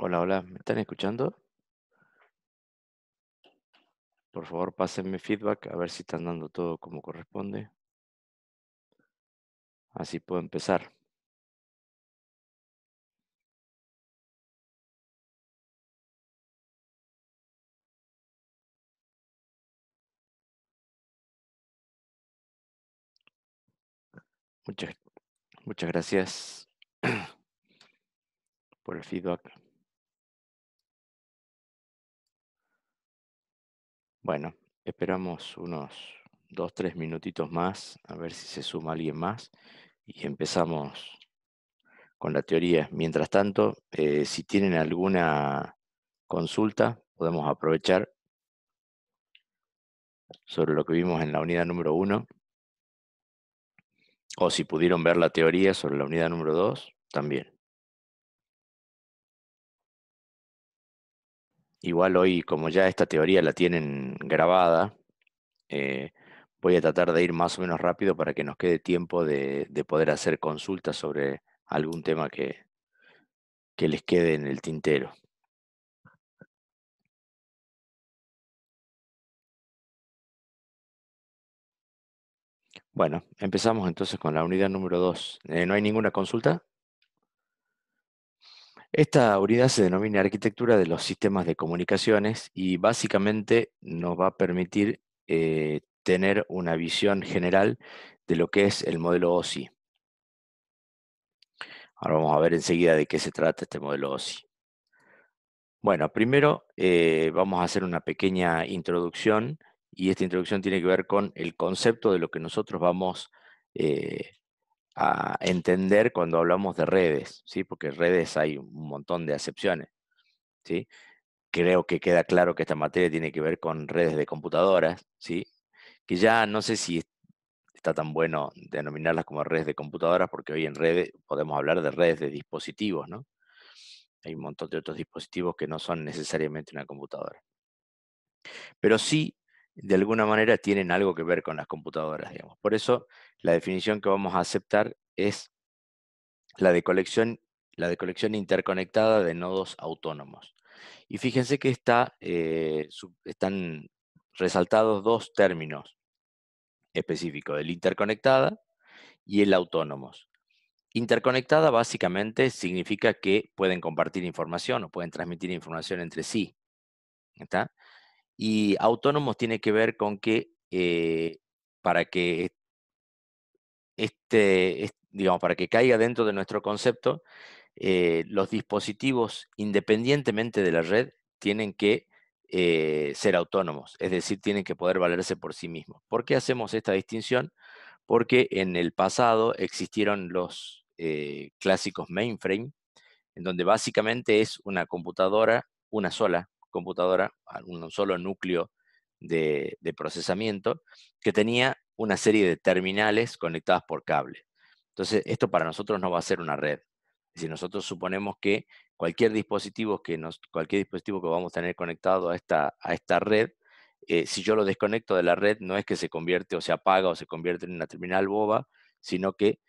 Hola, hola, ¿me están escuchando? Por favor, pásenme feedback a ver si están dando todo como corresponde. Así puedo empezar. Muchas, muchas gracias por el feedback. Bueno, esperamos unos 2, 3 minutitos más a ver si se suma alguien más y empezamos con la teoría. Mientras tanto, si tienen alguna consulta, podemos aprovechar sobre lo que vimos en la unidad número 1, o si pudieron ver la teoría sobre la unidad número 2, también. Igual hoy, como ya esta teoría la tienen grabada, eh, voy a tratar de ir más o menos rápido para que nos quede tiempo de poder hacer consultas sobre algún tema que les quede en el tintero. Bueno, empezamos entonces con la unidad número 2. ¿No hay ninguna consulta? Esta unidad se denomina Arquitectura de los Sistemas de Comunicaciones y básicamente nos va a permitir tener una visión general de lo que es el modelo OSI. Ahora vamos a ver enseguida de qué se trata este modelo OSI. Bueno, primero vamos a hacer una pequeña introducción y esta introducción tiene que ver con el concepto de lo que nosotros vamos eh, a entender cuando hablamos de redes, ¿sí? Porque redes hay un montón de acepciones, ¿sí? Creo que queda claro que esta materia tiene que ver con redes de computadoras, ¿sí? Que ya no sé si está tan bueno denominarlas como redes de computadoras porque hoy en redes podemos hablar de redes de dispositivos, ¿no? Hay un montón de otros dispositivos que no son necesariamente una computadora. Pero sí, de alguna manera, tienen algo que ver con las computadoras, digamos. Por eso, la definición que vamos a aceptar es la de colección interconectada de nodos autónomos. Y fíjense que están resaltados dos términos específicos, el interconectada y el autónomos. Interconectada básicamente significa que pueden compartir información o pueden transmitir información entre sí. ¿Está? Y autónomos tiene que ver con que para que digamos, para que caiga dentro de nuestro concepto, los dispositivos, independientemente de la red, tienen que ser autónomos, es decir, tienen que poder valerse por sí mismos. ¿Por qué hacemos esta distinción? Porque en el pasado existieron los clásicos mainframe, en donde básicamente es una computadora, una sola computadora, un solo núcleo de procesamiento, que tenía una serie de terminales conectadas por cable. Entonces, esto para nosotros no va a ser una red. Es decir, nosotros suponemos que cualquier dispositivo que vamos a tener conectado a esta red, si yo lo desconecto de la red, no es que se convierte o se apaga o se convierte en una terminal boba, sino que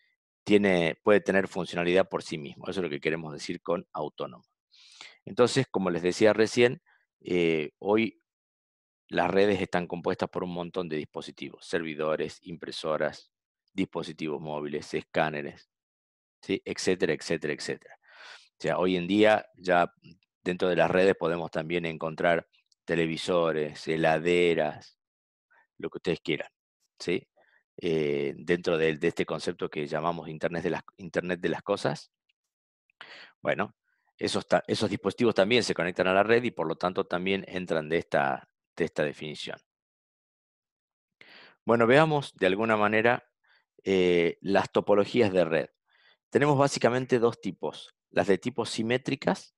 puede tener funcionalidad por sí mismo. Eso es lo que queremos decir con autónomo. Entonces, como les decía recién, hoy las redes están compuestas por un montón de dispositivos, servidores, impresoras, dispositivos móviles, escáneres, ¿sí? Etcétera, etcétera, etcétera. O sea, hoy en día ya dentro de las redes podemos también encontrar televisores, heladeras, lo que ustedes quieran, ¿sí? Dentro de este concepto que llamamos Internet de las cosas, bueno, esos dispositivos también se conectan a la red y por lo tanto también entran de esta definición. Bueno, veamos de alguna manera las topologías de red. Tenemos básicamente dos tipos, las de tipo simétricas,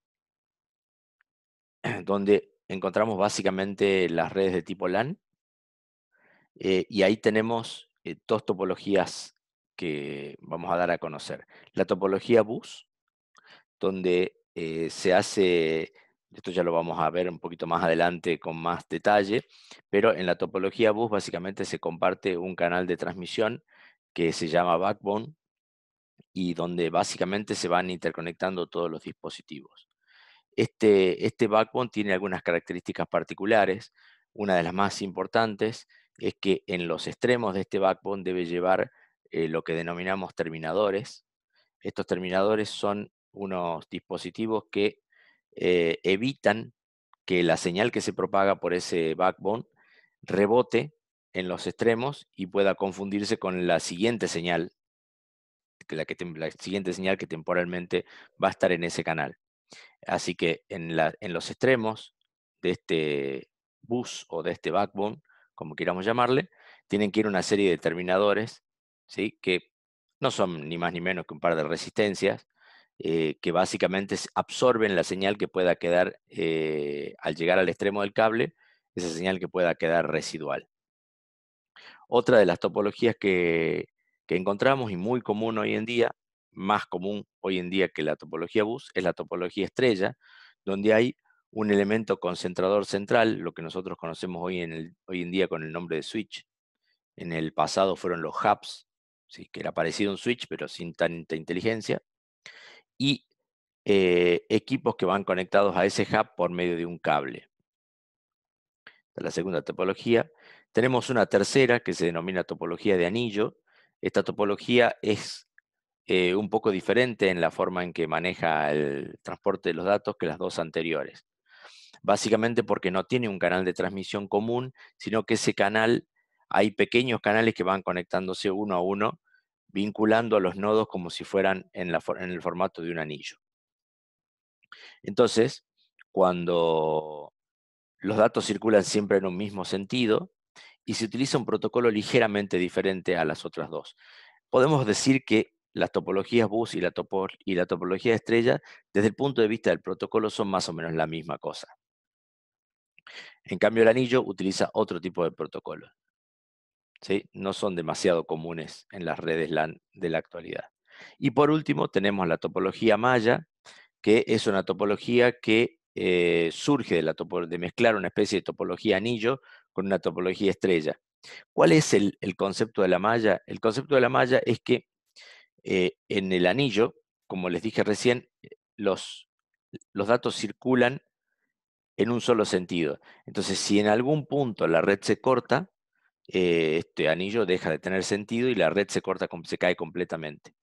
donde encontramos básicamente las redes de tipo LAN, y ahí tenemos dos topologías que vamos a dar a conocer. La topología bus, donde se hace, esto ya lo vamos a ver un poquito más adelante con más detalle, pero en la topología bus básicamente se comparte un canal de transmisión que se llama backbone y donde básicamente se van interconectando todos los dispositivos. Este backbone tiene algunas características particulares. Una de las más importantes es que en los extremos de este backbone debe llevar lo que denominamos terminadores. Estos terminadores son unos dispositivos que evitan que la señal que se propaga por ese backbone rebote en los extremos y pueda confundirse con la siguiente señal, la siguiente señal que temporalmente va a estar en ese canal. Así que en los extremos de este bus o de este backbone, como queramos llamarle, tienen que ir una serie de terminadores, ¿sí? Que no son ni más ni menos que un par de resistencias, que básicamente absorben la señal que pueda quedar al llegar al extremo del cable, esa señal que pueda quedar residual. Otra de las topologías que encontramos y muy común hoy en día, más común hoy en día que la topología bus, es la topología estrella, donde hay un elemento concentrador central, lo que nosotros conocemos hoy en día con el nombre de switch. En el pasado fueron los hubs, ¿sí? Que era parecido a un switch, pero sin tanta inteligencia, y equipos que van conectados a ese hub por medio de un cable. La segunda topología. Tenemos una tercera que se denomina topología de anillo. Esta topología es un poco diferente en la forma en que maneja el transporte de los datos que las dos anteriores. Básicamente porque no tiene un canal de transmisión común, sino que ese canal, hay pequeños canales que van conectándose uno a uno, vinculando a los nodos como si fueran en el formato de un anillo. Entonces, cuando los datos circulan siempre en un mismo sentido y se utiliza un protocolo ligeramente diferente a las otras dos. Podemos decir que las topologías bus y la topología estrella, desde el punto de vista del protocolo, son más o menos la misma cosa. En cambio, el anillo utiliza otro tipo de protocolo, ¿sí? No son demasiado comunes en las redes LAN de la actualidad. Y por último, tenemos la topología maya, que es una topología que surge de mezclar una especie de topología anillo con una topología estrella. ¿Cuál es el concepto de la malla? El concepto de la malla es que en el anillo, como les dije recién, los datos circulan en un solo sentido. Entonces, si en algún punto la red se corta, este anillo deja de tener sentido y la red se cae completamente.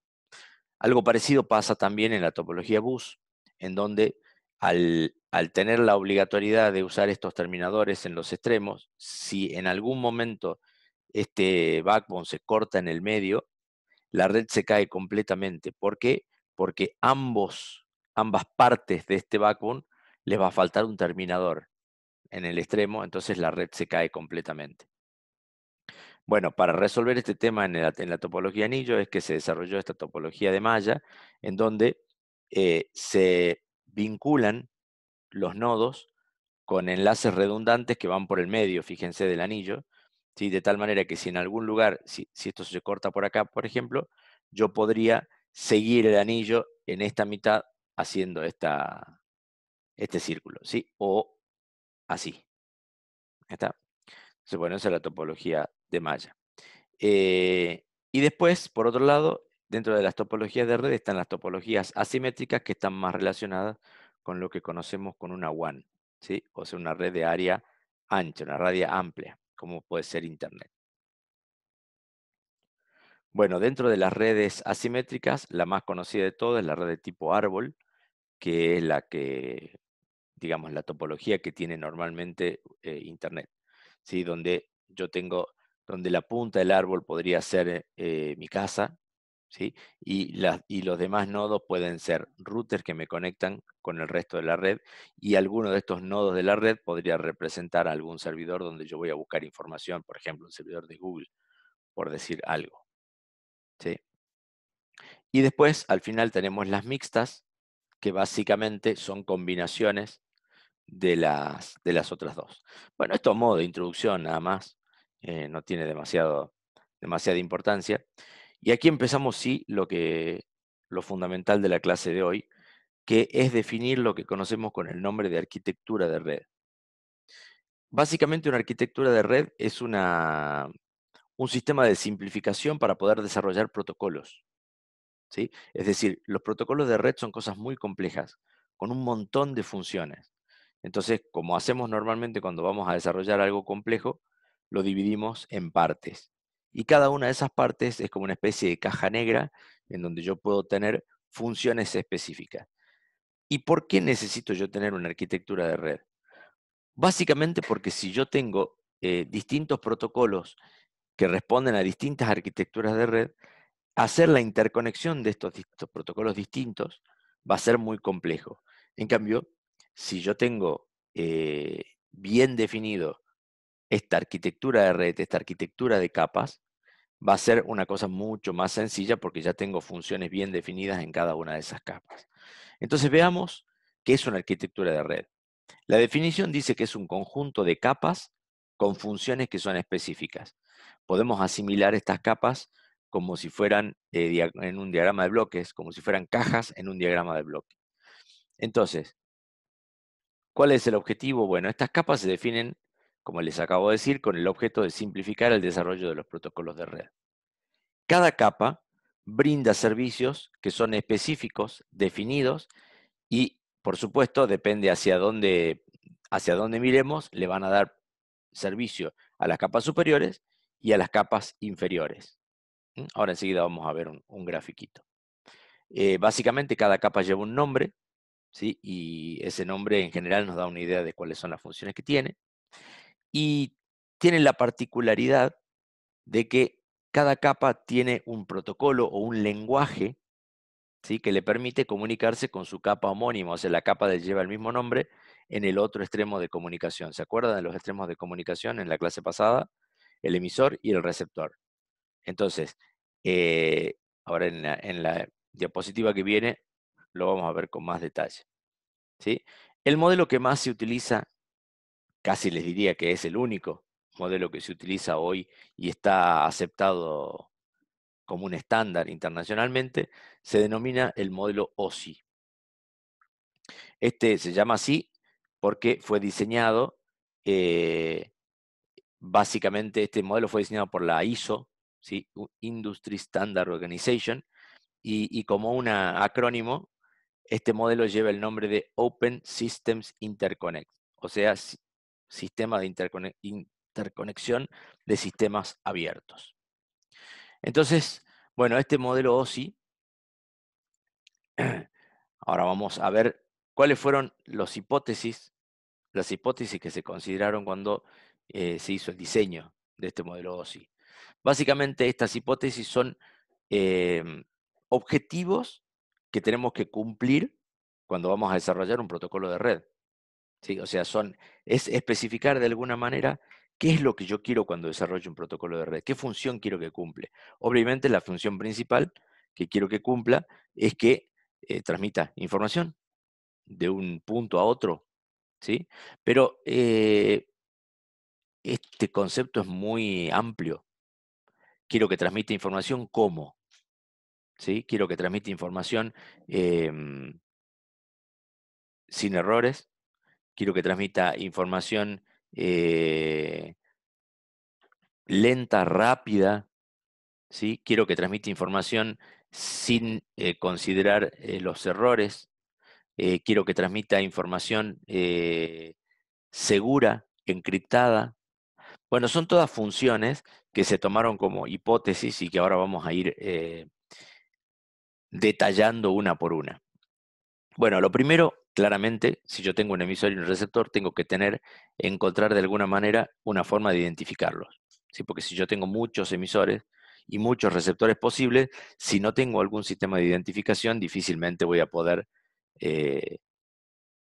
Algo parecido pasa también en la topología bus, en donde al tener la obligatoriedad de usar estos terminadores en los extremos, si en algún momento este backbone se corta en el medio, la red se cae completamente. ¿Por qué? Porque ambas partes de este backbone les va a faltar un terminador en el extremo, entonces la red se cae completamente. Bueno, para resolver este tema en la topología anillo es que se desarrolló esta topología de malla, en donde se vinculan los nodos con enlaces redundantes que van por el medio, fíjense, del anillo, ¿sí? De tal manera que si en algún lugar, si esto se corta por acá, por ejemplo, yo podría seguir el anillo en esta mitad haciendo este círculo, ¿sí? O así. ¿Está? Entonces, bueno, esa es la topología de malla. Y después, por otro lado, dentro de las topologías de red están las topologías asimétricas que están más relacionadas con lo que conocemos con una WAN, ¿sí? O sea, una red de área ancha, una red amplia, como puede ser Internet. Bueno, dentro de las redes asimétricas, la más conocida de todas es la red de tipo árbol, que es la que, digamos, la topología que tiene normalmente Internet, ¿sí? Donde la punta del árbol podría ser mi casa, ¿sí? Y los demás nodos pueden ser routers que me conectan con el resto de la red, y alguno de estos nodos de la red podría representar algún servidor donde yo voy a buscar información, por ejemplo, un servidor de Google, por decir algo, ¿sí? Y después, al final, tenemos las mixtas, que básicamente son combinaciones de las otras dos. Bueno, esto a modo de introducción nada más, no tiene demasiada importancia. Y aquí empezamos, sí, lo fundamental de la clase de hoy, que es definir lo que conocemos con el nombre de arquitectura de red. Básicamente, una arquitectura de red es un sistema de simplificación para poder desarrollar protocolos, ¿sí? Es decir, los protocolos de red son cosas muy complejas, con un montón de funciones. Entonces, como hacemos normalmente cuando vamos a desarrollar algo complejo, lo dividimos en partes. Y cada una de esas partes es como una especie de caja negra en donde yo puedo tener funciones específicas. ¿Y por qué necesito yo tener una arquitectura de red? Básicamente porque si yo tengo distintos protocolos que responden a distintas arquitecturas de red, hacer la interconexión de estos protocolos distintos va a ser muy complejo. En cambio, si yo tengo bien definido esta arquitectura de red, esta arquitectura de capas, va a ser una cosa mucho más sencilla porque ya tengo funciones bien definidas en cada una de esas capas. Entonces veamos qué es una arquitectura de red. La definición dice que es un conjunto de capas con funciones que son específicas. Podemos asimilar estas capas como si fueran en un diagrama de bloques, como si fueran cajas en un diagrama de bloques. Entonces, ¿cuál es el objetivo? Bueno, estas capas se definen, como les acabo de decir, con el objeto de simplificar el desarrollo de los protocolos de red. Cada capa brinda servicios que son específicos, definidos, y, por supuesto, depende hacia dónde miremos, le van a dar servicio a las capas superiores y a las capas inferiores. Ahora enseguida vamos a ver un grafiquito. Básicamente cada capa lleva un nombre, ¿sí? Y ese nombre en general nos da una idea de cuáles son las funciones que tiene. Y tiene la particularidad de que cada capa tiene un protocolo o un lenguaje, ¿sí? Que le permite comunicarse con su capa homónima, o sea, la capa lleva el mismo nombre en el otro extremo de comunicación. ¿Se acuerdan de los extremos de comunicación en la clase pasada? El emisor y el receptor. Entonces, ahora en la diapositiva que viene lo vamos a ver con más detalle, ¿sí? El modelo que más se utiliza, casi les diría que es el único modelo que se utiliza hoy y está aceptado como un estándar internacionalmente, se denomina el modelo OSI. Este se llama así porque fue diseñado, básicamente este modelo fue diseñado por la ISO, ¿sí? Industry Standard Organization, y como un acrónimo, este modelo lleva el nombre de Open Systems Interconnect, o sea, sistema de interconexión de sistemas abiertos. Entonces, bueno, este modelo OSI, ahora vamos a ver cuáles fueron las hipótesis que se consideraron cuando se hizo el diseño de este modelo OSI. Básicamente, estas hipótesis son objetivos que tenemos que cumplir cuando vamos a desarrollar un protocolo de red, ¿sí? O sea, es especificar de alguna manera qué es lo que yo quiero cuando desarrollo un protocolo de red, qué función quiero que cumple. Obviamente, la función principal que quiero que cumpla es que transmita información de un punto a otro, ¿sí? Pero este concepto es muy amplio. Quiero que transmita información, ¿cómo? ¿Sí? Quiero que transmita información sin errores. Quiero que transmita información lenta, rápida. ¿Sí? Quiero que transmita información sin considerar los errores. Quiero que transmita información segura, encriptada. Bueno, son todas funciones que se tomaron como hipótesis y que ahora vamos a ir detallando una por una. Bueno, lo primero, claramente, si yo tengo un emisor y un receptor, tengo que encontrar de alguna manera una forma de identificarlos, ¿sí? Porque si yo tengo muchos emisores y muchos receptores posibles, si no tengo algún sistema de identificación, difícilmente voy a poder eh,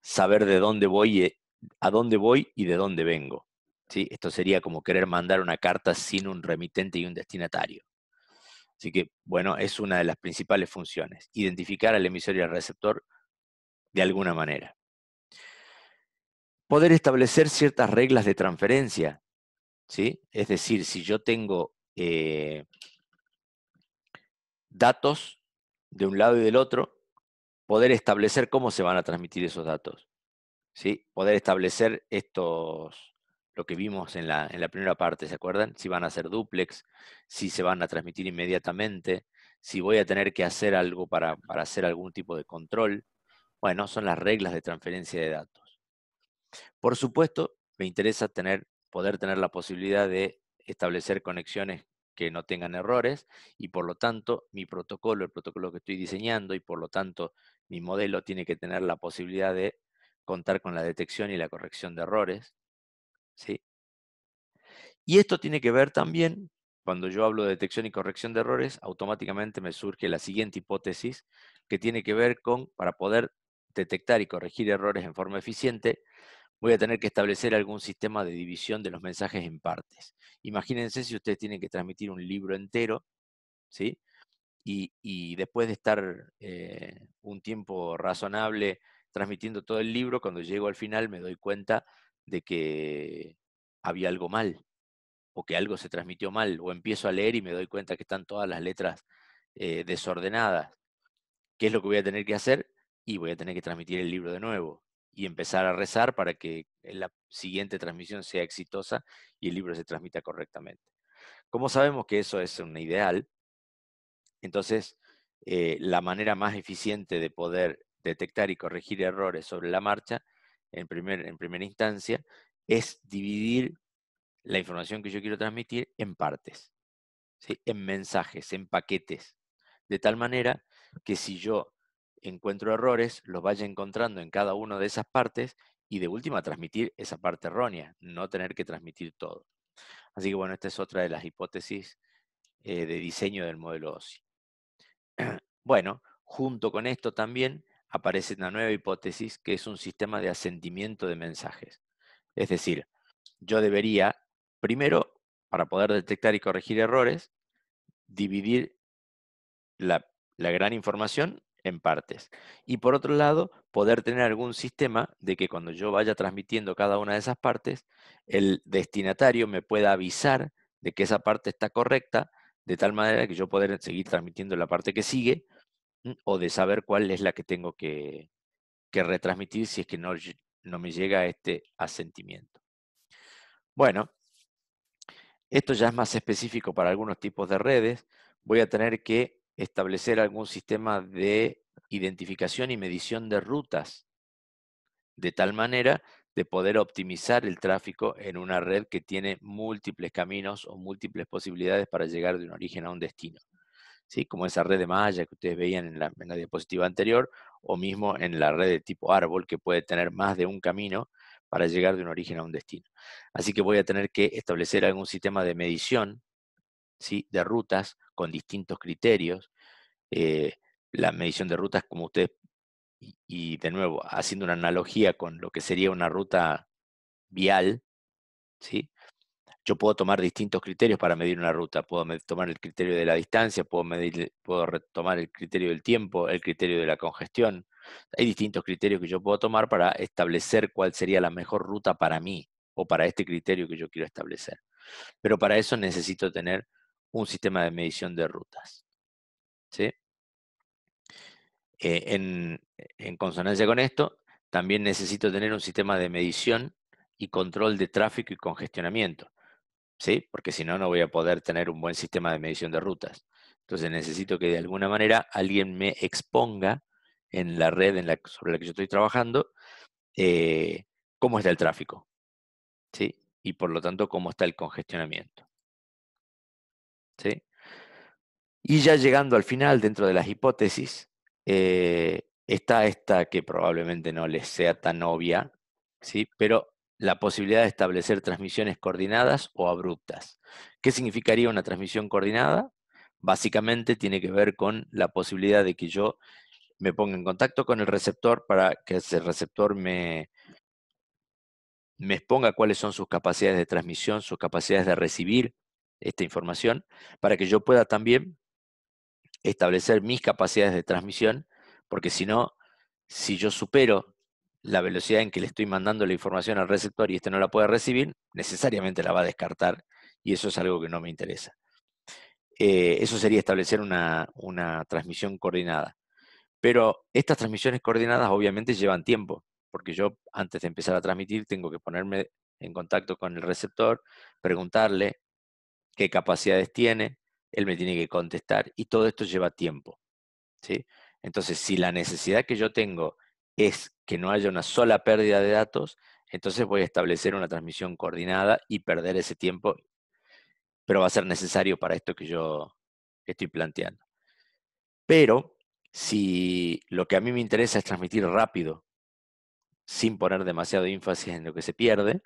saber de dónde voy, a dónde voy y de dónde vengo, ¿sí? Esto sería como querer mandar una carta sin un remitente y un destinatario. Así que, bueno, es una de las principales funciones, identificar al emisor y al receptor de alguna manera. Poder establecer ciertas reglas de transferencia, ¿sí? Es decir, si yo tengo datos de un lado y del otro, poder establecer cómo se van a transmitir esos datos, ¿sí? Poder establecer lo que vimos en la primera parte, ¿se acuerdan? Si van a ser dúplex, si se van a transmitir inmediatamente, si voy a tener que hacer algo para hacer algún tipo de control. Bueno, son las reglas de transferencia de datos. Por supuesto, me interesa poder tener la posibilidad de establecer conexiones que no tengan errores y por lo tanto mi protocolo, el protocolo que estoy diseñando y por lo tanto mi modelo tiene que tener la posibilidad de contar con la detección y la corrección de errores, ¿sí? Y esto tiene que ver también, cuando yo hablo de detección y corrección de errores, automáticamente me surge la siguiente hipótesis que tiene que ver con, para poder detectar y corregir errores en forma eficiente, voy a tener que establecer algún sistema de división de los mensajes en partes. Imagínense si ustedes tienen que transmitir un libro entero, ¿sí? Y después de estar un tiempo razonable transmitiendo todo el libro, cuando llego al final me doy cuenta de que había algo mal, o que algo se transmitió mal, o empiezo a leer y me doy cuenta que están todas las letras desordenadas. ¿Qué es lo que voy a tener que hacer? Y voy a tener que transmitir el libro de nuevo y empezar a rezar para que la siguiente transmisión sea exitosa y el libro se transmita correctamente. Como sabemos que eso es un ideal, entonces la manera más eficiente de poder detectar y corregir errores sobre la marcha, en primera instancia, es dividir la información que yo quiero transmitir en partes, ¿sí? En mensajes, en paquetes, de tal manera que si yo encuentro errores, los vaya encontrando en cada una de esas partes y de última transmitir esa parte errónea, no tener que transmitir todo. Así que bueno, esta es otra de las hipótesis de diseño del modelo OSI. Bueno, junto con esto también aparece una nueva hipótesis que es un sistema de asentimiento de mensajes. Es decir, yo debería, primero, para poder detectar y corregir errores, dividir la gran información en partes. Y por otro lado, poder tener algún sistema de que cuando yo vaya transmitiendo cada una de esas partes, el destinatario me pueda avisar de que esa parte está correcta, de tal manera que yo poder seguir transmitiendo la parte que sigue, o de saber cuál es la que tengo que retransmitir si es que no me llega este asentimiento. Bueno, esto ya es más específico para algunos tipos de redes. Voy a tener que establecer algún sistema de identificación y medición de rutas, de tal manera de poder optimizar el tráfico en una red que tiene múltiples caminos o múltiples posibilidades para llegar de un origen a un destino. ¿Sí? Como esa red de malla que ustedes veían en la diapositiva anterior, o mismo en la red de tipo árbol, que puede tener más de un camino para llegar de un origen a un destino. Así que voy a tener que establecer algún sistema de medición, ¿sí? De rutas con distintos criterios. Eh, la medición de rutas, como ustedes, y de nuevo, haciendo una analogía con lo que sería una ruta vial, ¿sí? Yo puedo tomar distintos criterios para medir una ruta. Puedo tomar el criterio de la distancia, puedo tomar el criterio del tiempo, el criterio de la congestión. Hay distintos criterios que yo puedo tomar para establecer cuál sería la mejor ruta para mí o para este criterio que yo quiero establecer. Pero para eso necesito tener un sistema de medición de rutas, ¿sí? En consonancia con esto, también necesito tener un sistema de medición y control de tráfico y congestionamiento, ¿sí? Porque si no, no voy a poder tener un buen sistema de medición de rutas. Entonces necesito que de alguna manera alguien me exponga en la red sobre la que yo estoy trabajando eh, cómo está el tráfico, ¿sí? Y por lo tanto, cómo está el congestionamiento, ¿sí? Y ya llegando al final, dentro de las hipótesis, está esta que probablemente no les sea tan obvia, ¿sí? Pero la posibilidad de establecer transmisiones coordinadas o abruptas. ¿Qué significaría una transmisión coordinada? Básicamente tiene que ver con la posibilidad de que yo me ponga en contacto con el receptor para que ese receptor me exponga cuáles son sus capacidades de transmisión, sus capacidades de recibir esta información, para que yo pueda también establecer mis capacidades de transmisión, porque si no, si yo supero la velocidad en que le estoy mandando la información al receptor y este no la puede recibir, necesariamente la va a descartar y eso es algo que no me interesa. Eso sería establecer una transmisión coordinada. Pero estas transmisiones coordinadas obviamente llevan tiempo, porque yo antes de empezar a transmitir tengo que ponerme en contacto con el receptor, preguntarle qué capacidades tiene, él me tiene que contestar y todo esto lleva tiempo, ¿sí? Entonces, si la necesidad que yo tengo es que no haya una sola pérdida de datos, entonces voy a establecer una transmisión coordinada y perder ese tiempo, pero va a ser necesario para esto que yo estoy planteando. Pero si lo que a mí me interesa es transmitir rápido, sin poner demasiado énfasis en lo que se pierde,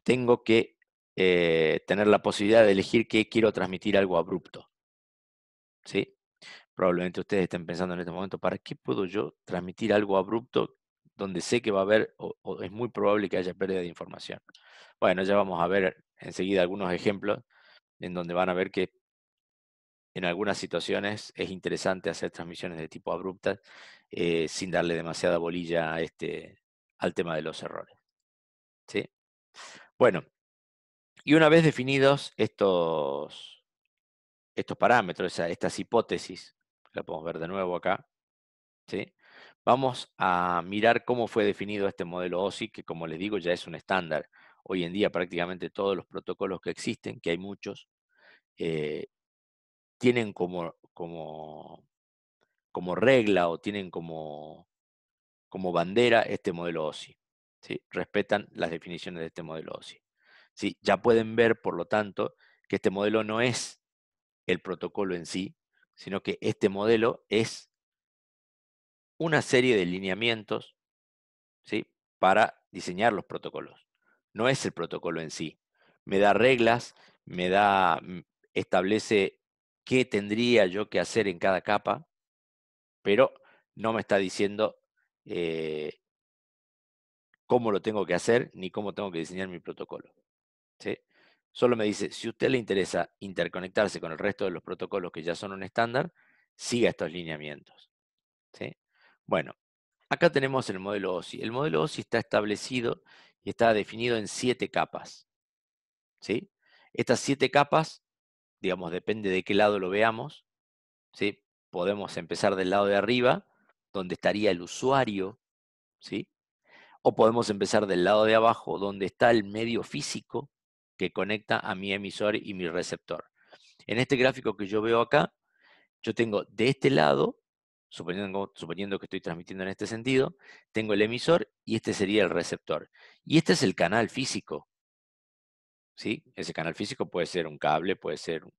tengo que tener la posibilidad de elegir que quiero transmitir algo abrupto, ¿sí? Probablemente ustedes estén pensando en este momento, ¿para qué puedo yo transmitir algo abrupto donde sé que va a haber o es muy probable que haya pérdida de información? Bueno, ya vamos a ver enseguida algunos ejemplos en donde van a ver que en algunas situaciones es interesante hacer transmisiones de tipo abruptas sin darle demasiada bolilla a al tema de los errores, ¿sí? Bueno, y una vez definidos estos parámetros, estas hipótesis, la podemos ver de nuevo acá, ¿sí? Vamos a mirar cómo fue definido este modelo OSI, que como les digo ya es un estándar. Hoy en día prácticamente todos los protocolos que existen, que hay muchos, eh, tienen como regla o tienen como bandera este modelo OSI, ¿sí? Respetan las definiciones de este modelo OSI. ¿Sí? Ya pueden ver, por lo tanto, que este modelo no es el protocolo en sí, sino que este modelo es una serie de lineamientos, ¿sí? Para diseñar los protocolos. No es el protocolo en sí. Me da reglas, establece qué tendría yo que hacer en cada capa, pero no me está diciendo eh, cómo lo tengo que hacer ni cómo tengo que diseñar mi protocolo, ¿sí? Solo me dice, si a usted le interesa interconectarse con el resto de los protocolos que ya son un estándar, siga estos lineamientos, ¿sí? Bueno, acá tenemos el modelo OSI. El modelo OSI está establecido y está definido en 7 capas, ¿sí? Estas 7 capas, digamos, depende de qué lado lo veamos, ¿sí? Podemos empezar del lado de arriba, donde estaría el usuario, ¿sí? O podemos empezar del lado de abajo, donde está el medio físico que conecta a mi emisor y mi receptor. En este gráfico que yo veo acá, yo tengo de este lado, suponiendo que estoy transmitiendo en este sentido, tengo el emisor y este sería el receptor. Y este es el canal físico, ¿sí? Ese canal físico puede ser un cable, puede ser un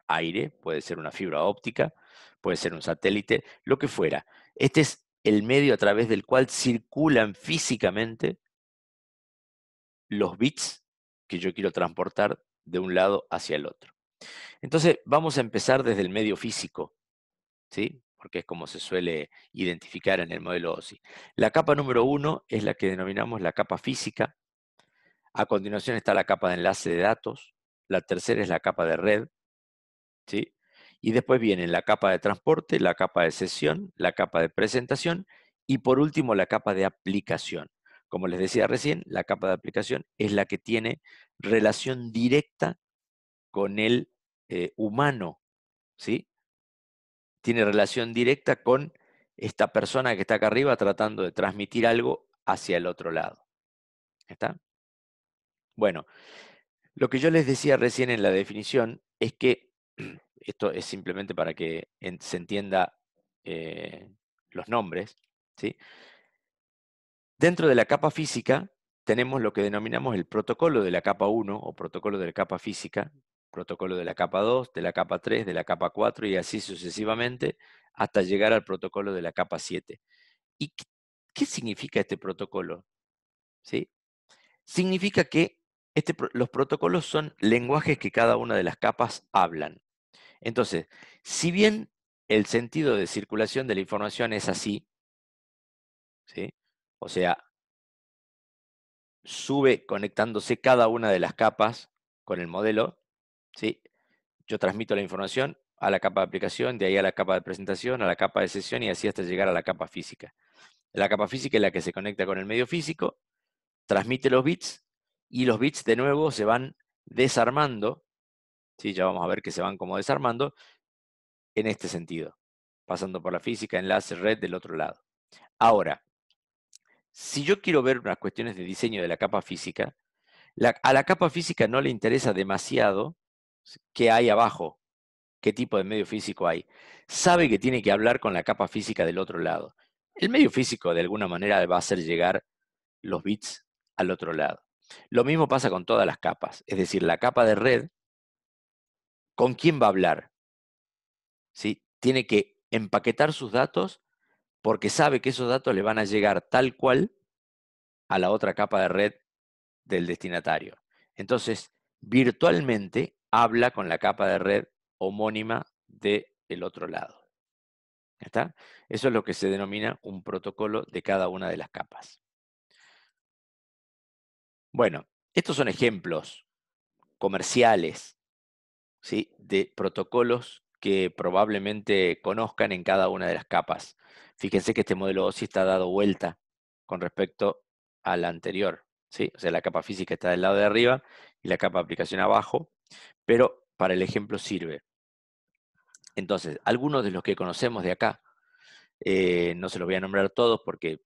aire, puede ser una fibra óptica, puede ser un satélite, lo que fuera. Este es el medio a través del cual circulan físicamente los bits que yo quiero transportar de un lado hacia el otro. Entonces, vamos a empezar desde el medio físico, ¿sí? Porque es como se suele identificar en el modelo OSI. La capa número 1 es la que denominamos la capa física. A continuación está la capa de enlace de datos. La tercera es la capa de red, ¿sí? Y después vienen la capa de transporte, la capa de sesión, la capa de presentación y por último la capa de aplicación. Como les decía recién, la capa de aplicación es la que tiene relación directa con el humano, ¿sí? Tiene relación directa con esta persona que está acá arriba tratando de transmitir algo hacia el otro lado. ¿Está? Bueno, lo que yo les decía recién en la definición es que, esto es simplemente para que se entienda los nombres, ¿sí? Dentro de la capa física tenemos lo que denominamos el protocolo de la capa 1 o protocolo de la capa física, protocolo de la capa 2, de la capa 3, de la capa 4 y así sucesivamente hasta llegar al protocolo de la capa 7. ¿Y qué significa este protocolo? ¿Sí? Significa que los protocolos son lenguajes que cada una de las capas hablan. Entonces, si bien el sentido de circulación de la información es así, ¿sí? O sea, sube conectándose cada una de las capas con el modelo, ¿sí? Yo transmito la información a la capa de aplicación, de ahí a la capa de presentación, a la capa de sesión y así hasta llegar a la capa física. La capa física es la que se conecta con el medio físico, transmite los bits y los bits de nuevo se van desarmando, ¿sí? Ya vamos a ver que se van como desarmando en este sentido, pasando por la física, enlace, red del otro lado. Ahora, si yo quiero ver unas cuestiones de diseño de la capa física, a la capa física no le interesa demasiado qué hay abajo, qué tipo de medio físico hay. Sabe que tiene que hablar con la capa física del otro lado. el medio físico de alguna manera va a hacer llegar los bits al otro lado. Lo mismo pasa con todas las capas, es decir, la capa de red, ¿con quién va a hablar? ¿Sí? Tiene que empaquetar sus datos porque sabe que esos datos le van a llegar tal cual a la otra capa de red del destinatario. Entonces, virtualmente habla con la capa de red homónima del otro lado. ¿Está? Eso es lo que se denomina un protocolo de cada una de las capas. Bueno, estos son ejemplos comerciales, ¿sí?, de protocolos que probablemente conozcan en cada una de las capas. Fíjense que este modelo OSI está dado vuelta con respecto al anterior, ¿sí? O sea, la capa física está del lado de arriba y la capa de aplicación abajo, pero para el ejemplo sirve. Entonces, algunos de los que conocemos de acá, no se los voy a nombrar todos porque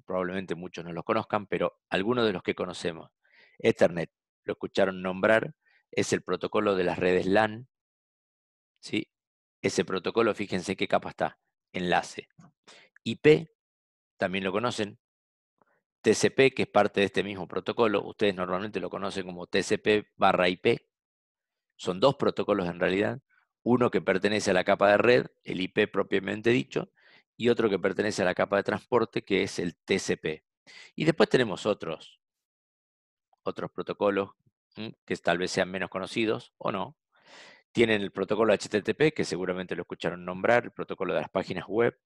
probablemente muchos no los conozcan, pero algunos de los que conocemos. Ethernet, lo escucharon nombrar, es el protocolo de las redes LAN, ¿sí? Ese protocolo, fíjense qué capa está, enlace. IP, también lo conocen. TCP, que es parte de este mismo protocolo, ustedes normalmente lo conocen como TCP/IP. Son dos protocolos en realidad, uno que pertenece a la capa de red, el IP propiamente dicho, y otro que pertenece a la capa de transporte, que es el TCP. Y después tenemos otros protocolos que tal vez sean menos conocidos o no. Tienen el protocolo HTTP, que seguramente lo escucharon nombrar, el protocolo de las páginas web,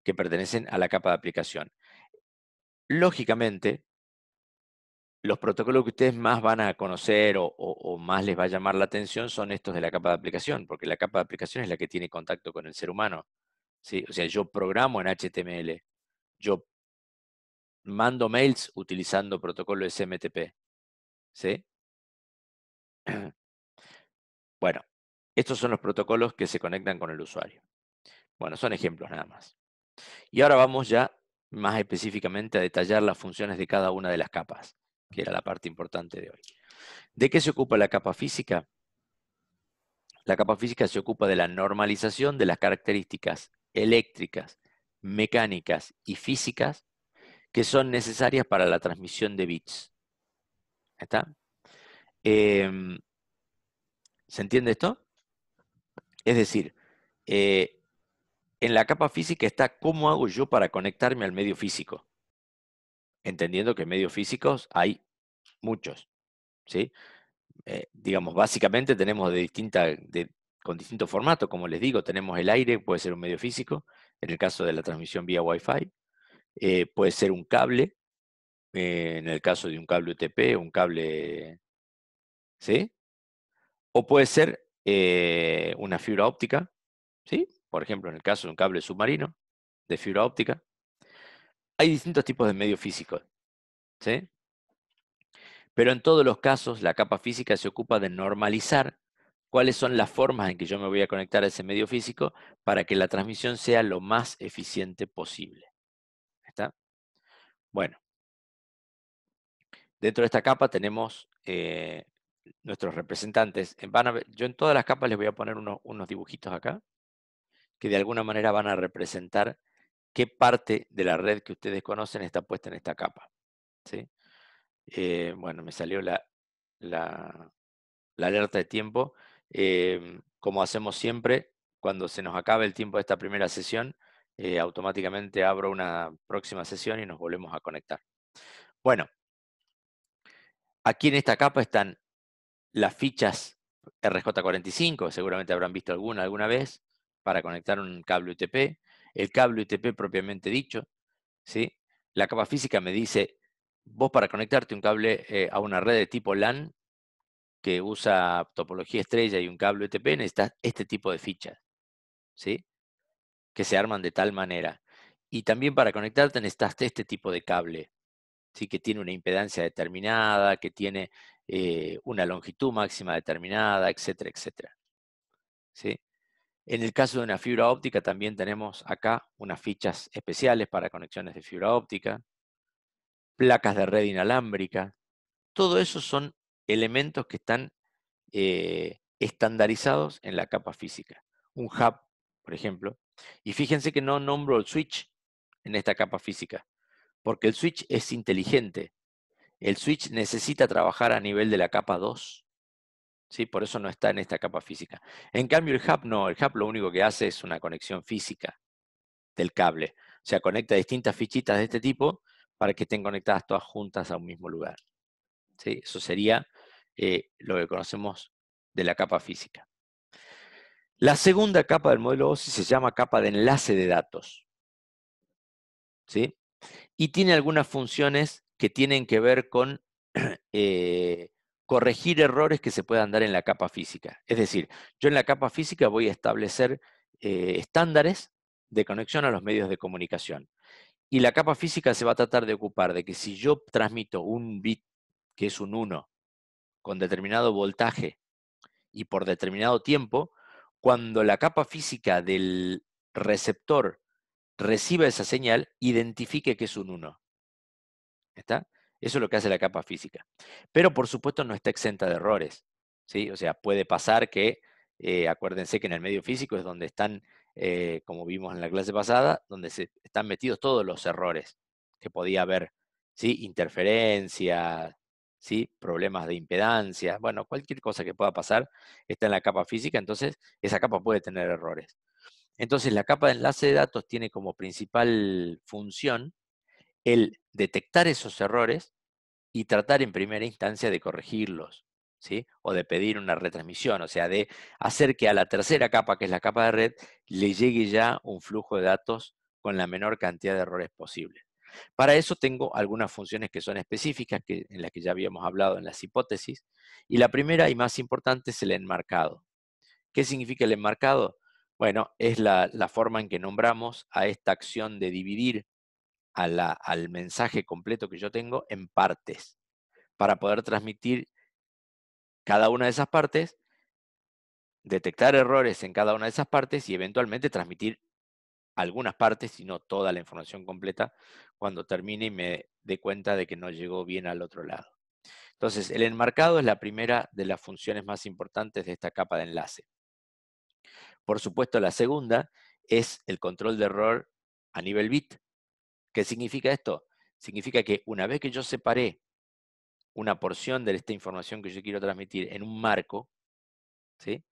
que pertenecen a la capa de aplicación. Lógicamente, los protocolos que ustedes más van a conocer o más les va a llamar la atención son estos de la capa de aplicación, porque la capa de aplicación es la que tiene contacto con el ser humano, ¿sí? O sea, yo programo en HTML, yo mando mails utilizando protocolo SMTP, ¿sí? Bueno, estos son los protocolos que se conectan con el usuario. Bueno, son ejemplos nada más. Y ahora vamos ya más específicamente a detallar las funciones de cada una de las capas, que era la parte importante de hoy. ¿De qué se ocupa la capa física? La capa física se ocupa de la normalización de las características eléctricas, mecánicas y físicas que son necesarias para la transmisión de bits. ¿Está? ¿Se entiende esto? Es decir, en la capa física está cómo hago yo para conectarme al medio físico, entendiendo que medios físicos hay muchos, ¿sí? Digamos, básicamente tenemos con distintos formatos, como les digo, tenemos el aire, puede ser un medio físico, en el caso de la transmisión vía Wi-Fi, puede ser un cable, en el caso de un cable UTP, un cable, ¿sí? O puede ser una fibra óptica, ¿sí? Por ejemplo, en el caso de un cable submarino de fibra óptica. Hay distintos tipos de medios físicos, ¿sí? Pero en todos los casos, la capa física se ocupa de normalizar cuáles son las formas en que yo me voy a conectar a ese medio físico para que la transmisión sea lo más eficiente posible. ¿Está? Bueno, dentro de esta capa tenemos nuestros representantes. Yo en todas las capas les voy a poner unos dibujitos acá, que de alguna manera van a representar qué parte de la red que ustedes conocen está puesta en esta capa, ¿sí? Bueno, me salió la alerta de tiempo. Como hacemos siempre, cuando se nos acabe el tiempo de esta primera sesión, automáticamente abro una próxima sesión y nos volvemos a conectar. Bueno, aquí en esta capa están las fichas RJ45, seguramente habrán visto alguna vez, para conectar un cable UTP, el cable UTP propiamente dicho, ¿sí? La capa física me dice, vos para conectarte un cable a una red de tipo LAN, que usa topología estrella y un cable UTP, necesitas este tipo de fichas, ¿sí? Que se arman de tal manera. Y también para conectarte necesitas este tipo de cable, ¿sí? Que tiene una impedancia determinada, que tiene una longitud máxima determinada, etcétera, etcétera, ¿sí? En el caso de una fibra óptica también tenemos acá unas fichas especiales para conexiones de fibra óptica, placas de red inalámbrica. Todo eso son elementos que están estandarizados en la capa física. Un hub, por ejemplo. Y fíjense que no nombro el switch, en esta capa física, porque el switch es inteligente. El switch necesita trabajar a nivel de la capa 2, ¿sí? Por eso no está en esta capa física. En cambio, el hub no. El hub lo único que hace es una conexión física del cable. O sea, conecta distintas fichitas de este tipo para que estén conectadas todas juntas a un mismo lugar, ¿sí? Eso sería lo que conocemos de la capa física. La segunda capa del modelo OSI se llama capa de enlace de datos, ¿sí? Y tiene algunas funciones que tienen que ver con corregir errores que se puedan dar en la capa física. Es decir, yo en la capa física voy a establecer estándares de conexión a los medios de comunicación. Y la capa física se va a tratar de ocupar de que si yo transmito un bit que es un 1 con determinado voltaje y por determinado tiempo, cuando la capa física del receptor reciba esa señal, identifique que es un 1. ¿Está? Eso es lo que hace la capa física. Pero por supuesto no está exenta de errores, ¿sí? O sea, puede pasar que, acuérdense que en el medio físico es donde están, como vimos en la clase pasada, donde se están metidos todos los errores que podía haber, ¿sí? Interferencia, ¿sí? Problemas de impedancia, bueno, cualquier cosa que pueda pasar está en la capa física, entonces esa capa puede tener errores. Entonces la capa de enlace de datos tiene como principal función el detectar esos errores y tratar en primera instancia de corregirlos, ¿sí? O de pedir una retransmisión, o sea, de hacer que a la tercera capa, que es la capa de red, le llegue ya un flujo de datos con la menor cantidad de errores posible. Para eso tengo algunas funciones que son específicas, en las que ya habíamos hablado en las hipótesis, y la primera y más importante es el enmarcado. ¿Qué significa el enmarcado? Bueno, es la forma en que nombramos a esta acción de dividir al mensaje completo que yo tengo en partes, para poder transmitir cada una de esas partes, detectar errores en cada una de esas partes y eventualmente transmitir algunas partes, y no toda la información completa, cuando termine y me dé cuenta de que no llegó bien al otro lado. Entonces, el enmarcado es la primera de las funciones más importantes de esta capa de enlace. Por supuesto, la segunda es el control de error a nivel bit. ¿Qué significa esto? Significa que una vez que yo separé una porción de esta información que yo quiero transmitir en un marco, ¿sí?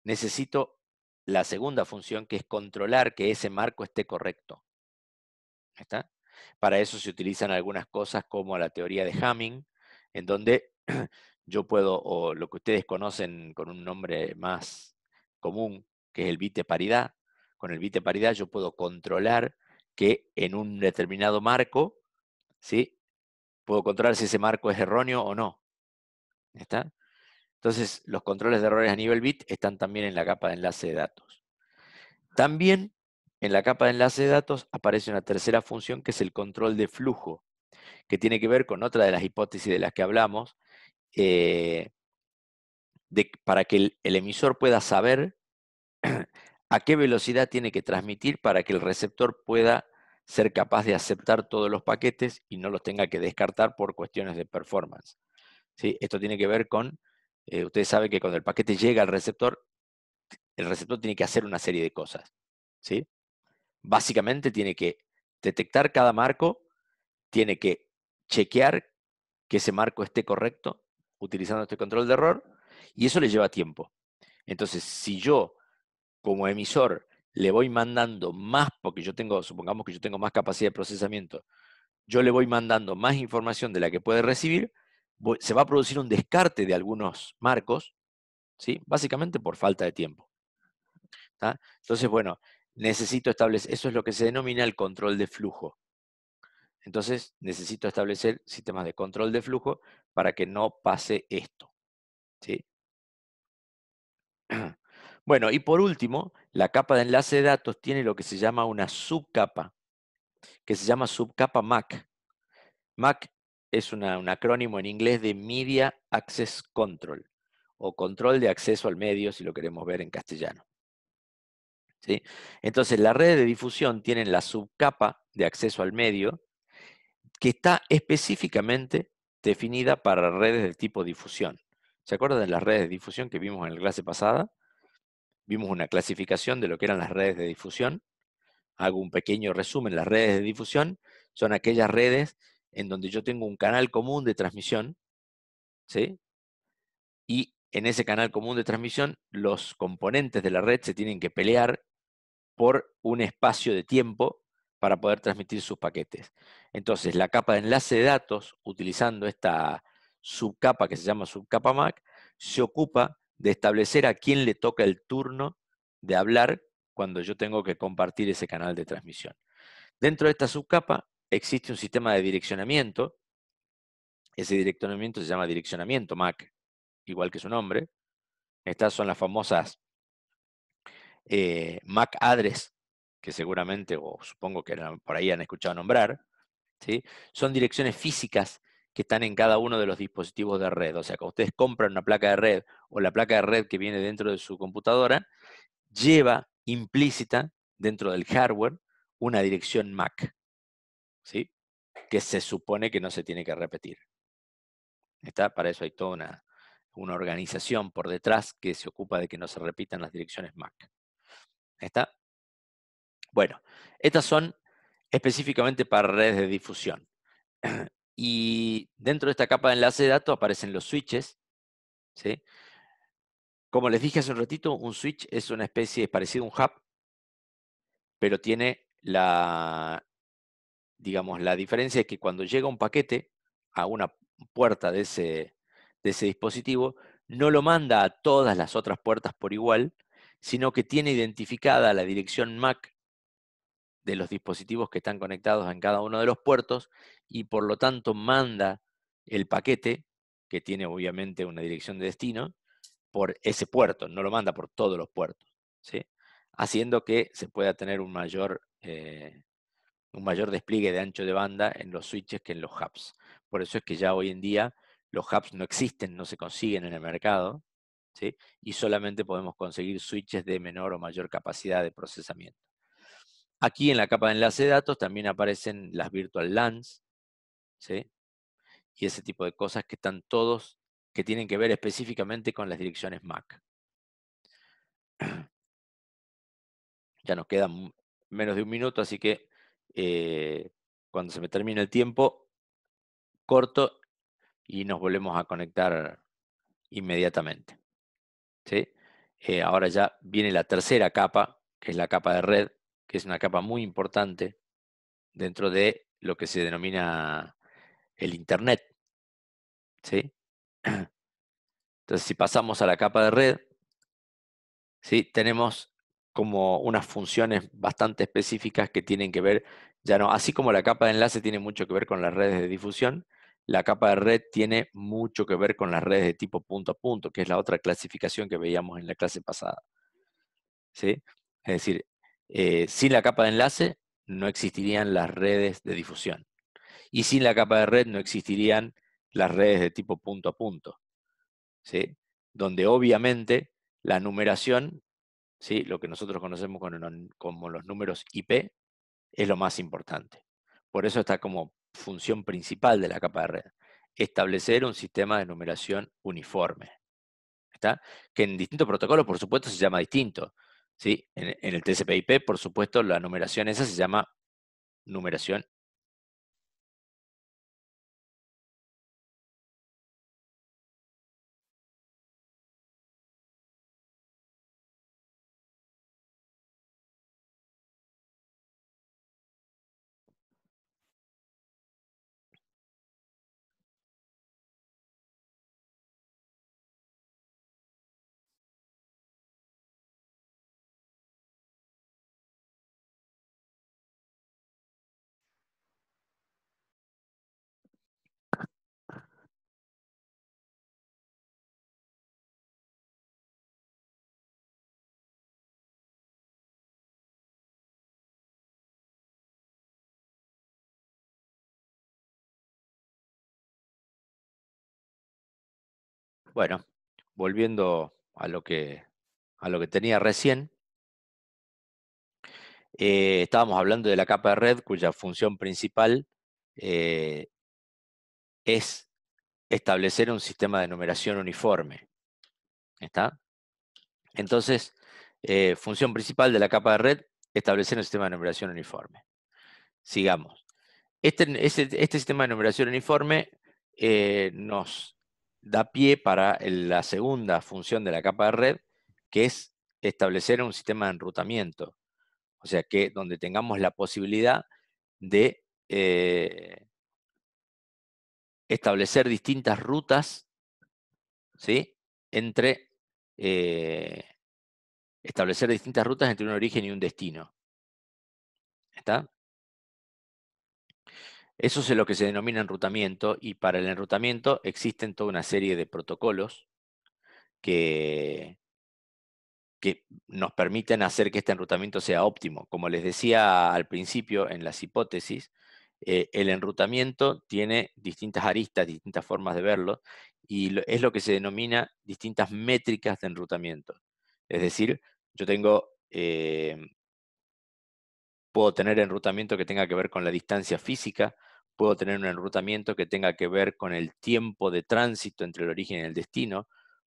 Necesito la segunda función, que es controlar que ese marco esté correcto. ¿Está? Para eso se utilizan algunas cosas como la teoría de Hamming, en donde yo puedo, o lo que ustedes conocen con un nombre más común, que es el bit de paridad. Con el bit de paridad yo puedo controlar que en un determinado marco, ¿sí? Puedo controlar si ese marco es erróneo o no. ¿Está? Entonces, los controles de errores a nivel bit están también en la capa de enlace de datos. También en la capa de enlace de datos aparece una tercera función, que es el control de flujo, que tiene que ver con otra de las hipótesis de las que hablamos, eh, para que el emisor pueda saber a qué velocidad tiene que transmitir para que el receptor pueda ser capaz de aceptar todos los paquetes y no los tenga que descartar por cuestiones de performance, ¿sí? Esto tiene que ver con, ustedes saben que cuando el paquete llega al receptor, el receptor tiene que hacer una serie de cosas, ¿sí? Básicamente tiene que detectar cada marco, tiene que chequear que ese marco esté correcto utilizando este control de error, y eso le lleva tiempo. Entonces, si yo como emisor le voy mandando más, porque yo tengo, supongamos que yo tengo más capacidad de procesamiento, yo le voy mandando más información de la que puede recibir, se va a producir un descarte de algunos marcos, ¿sí? Básicamente por falta de tiempo. ¿Tá? Entonces, bueno, necesito establecer, eso es lo que se denomina el control de flujo. Entonces, necesito establecer sistemas de control de flujo para que no pase esto, ¿sí? Bueno, y por último, la capa de enlace de datos tiene lo que se llama una subcapa, que se llama subcapa MAC. MAC es un acrónimo en inglés de Media Access Control, o control de acceso al medio, si lo queremos ver en castellano, ¿sí? Entonces, las redes de difusión tienen la subcapa de acceso al medio, que está específicamente definida para redes del tipo difusión. ¿Se acuerdan de las redes de difusión que vimos en la clase pasada? Vimos una clasificación de lo que eran las redes de difusión. hago un pequeño resumen. Las redes de difusión son aquellas redes en donde yo tengo un canal común de transmisión, ¿sí? Y en ese canal común de transmisión, los componentes de la red se tienen que pelear por un espacio de tiempo para poder transmitir sus paquetes. Entonces, la capa de enlace de datos, utilizando esta subcapa que se llama subcapa MAC, se ocupa de establecer a quién le toca el turno de hablar cuando yo tengo que compartir ese canal de transmisión. Dentro de esta subcapa existe un sistema de direccionamiento. Ese direccionamiento se llama direccionamiento MAC, igual que su nombre. Estas son las famosas MAC address, que seguramente, o supongo que por ahí han escuchado nombrar, ¿sí? Son direcciones físicas que están en cada uno de los dispositivos de red. O sea, cuando ustedes compran una placa de red o la placa de red que viene dentro de su computadora, lleva implícita dentro del hardware una dirección MAC, ¿sí? Que se supone que no se tiene que repetir. Para eso hay toda una organización por detrás que se ocupa de que no se repitan las direcciones MAC. ¿Está? Bueno, estas son específicamente para redes de difusión. Y dentro de esta capa de enlace de datos aparecen los switches, ¿sí? Como les dije hace un ratito, un switch es una especie, es parecido a un hub, pero tiene digamos, la diferencia es que cuando llega un paquete a una puerta de ese dispositivo, no lo manda a todas las otras puertas por igual, sino que tiene identificada la dirección MAC de los dispositivos que están conectados en cada uno de los puertos y por lo tanto manda el paquete, que tiene obviamente una dirección de destino, por ese puerto, no lo manda por todos los puertos, ¿sí? Haciendo que se pueda tener un mayor despliegue de ancho de banda en los switches que en los hubs. Por eso es que ya hoy en día los hubs no existen, no se consiguen en el mercado, ¿sí? Y solamente podemos conseguir switches de menor o mayor capacidad de procesamiento. Aquí en la capa de enlace de datos también aparecen las virtual LANs, ¿sí? Y ese tipo de cosas que están todos, que tienen que ver específicamente con las direcciones MAC. Ya nos queda menos de un minuto, así que cuando se me termine el tiempo, corto y nos volvemos a conectar inmediatamente, ¿sí? Ahora ya viene la tercera capa, que es la capa de red, que es una capa muy importante dentro de lo que se denomina el Internet, ¿sí? Entonces, si pasamos a la capa de red, ¿sí? Tenemos como unas funciones bastante específicas que tienen que ver, ya no, así como la capa de enlace tiene mucho que ver con las redes de difusión, la capa de red tiene mucho que ver con las redes de tipo punto a punto, que es la otra clasificación que veíamos en la clase pasada, ¿sí? Es decir, sin la capa de enlace no existirían las redes de difusión. Y sin la capa de red no existirían las redes de tipo punto a punto, ¿sí? Donde obviamente la numeración, ¿sí? Lo que nosotros conocemos como los números IP, es lo más importante. Por eso está como función principal de la capa de red, establecer un sistema de numeración uniforme, ¿está? Que en distintos protocolos, por supuesto, se llama distinto, ¿sí? En el TCP/IP, por supuesto, la numeración esa se llama numeración. Bueno, volviendo a lo que tenía recién, estábamos hablando de la capa de red cuya función principal eh, es establecer un sistema de numeración uniforme, ¿está? Entonces, función principal de la capa de red establecer un sistema de numeración uniforme. Sigamos. Este sistema de numeración uniforme nos da pie para la segunda función de la capa de red, que es establecer un sistema de enrutamiento. O sea, que donde tengamos la posibilidad de establecer distintas rutas, ¿sí? Entre, establecer distintas rutas entre un origen y un destino. ¿Está? Eso es lo que se denomina enrutamiento, y para el enrutamiento existen toda una serie de protocolos que, que nos permiten hacer que este enrutamiento sea óptimo. Como les decía al principio en las hipótesis, el enrutamiento tiene distintas aristas, distintas formas de verlo, y es lo que se denomina distintas métricas de enrutamiento. Es decir, yo puedo tener enrutamiento que tenga que ver con la distancia física, puedo tener un enrutamiento que tenga que ver con el tiempo de tránsito entre el origen y el destino,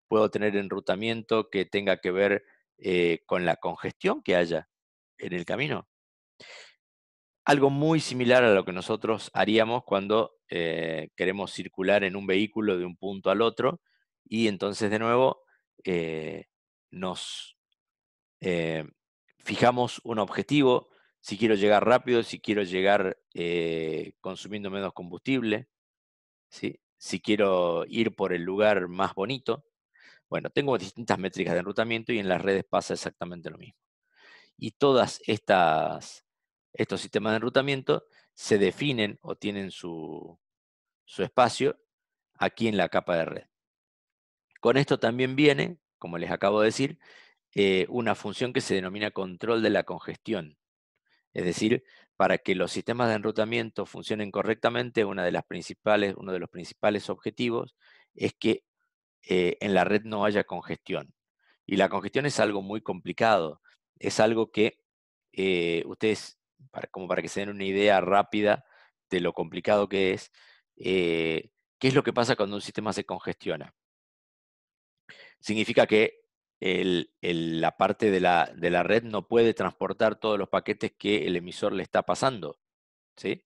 puedo tener enrutamiento que tenga que ver con la congestión que haya en el camino. Algo muy similar a lo que nosotros haríamos cuando queremos circular en un vehículo de un punto al otro, y entonces de nuevo nos eh, fijamos un objetivo, si quiero llegar rápido, si quiero llegar consumiendo menos combustible, ¿sí? Si quiero ir por el lugar más bonito. Bueno, tengo distintas métricas de enrutamiento y en las redes pasa exactamente lo mismo. Y estos sistemas de enrutamiento se definen o tienen su espacio aquí en la capa de red. Con esto también viene, como les acabo de decir, una función que se denomina control de la congestión. Es decir, para que los sistemas de enrutamiento funcionen correctamente, uno de los principales objetivos es que en la red no haya congestión. Y la congestión es algo muy complicado. Es algo que ustedes, como para que se den una idea rápida de lo complicado que es, ¿qué es lo que pasa cuando un sistema se congestiona? Significa que la parte de la red no puede transportar todos los paquetes que el emisor le está pasando, ¿sí?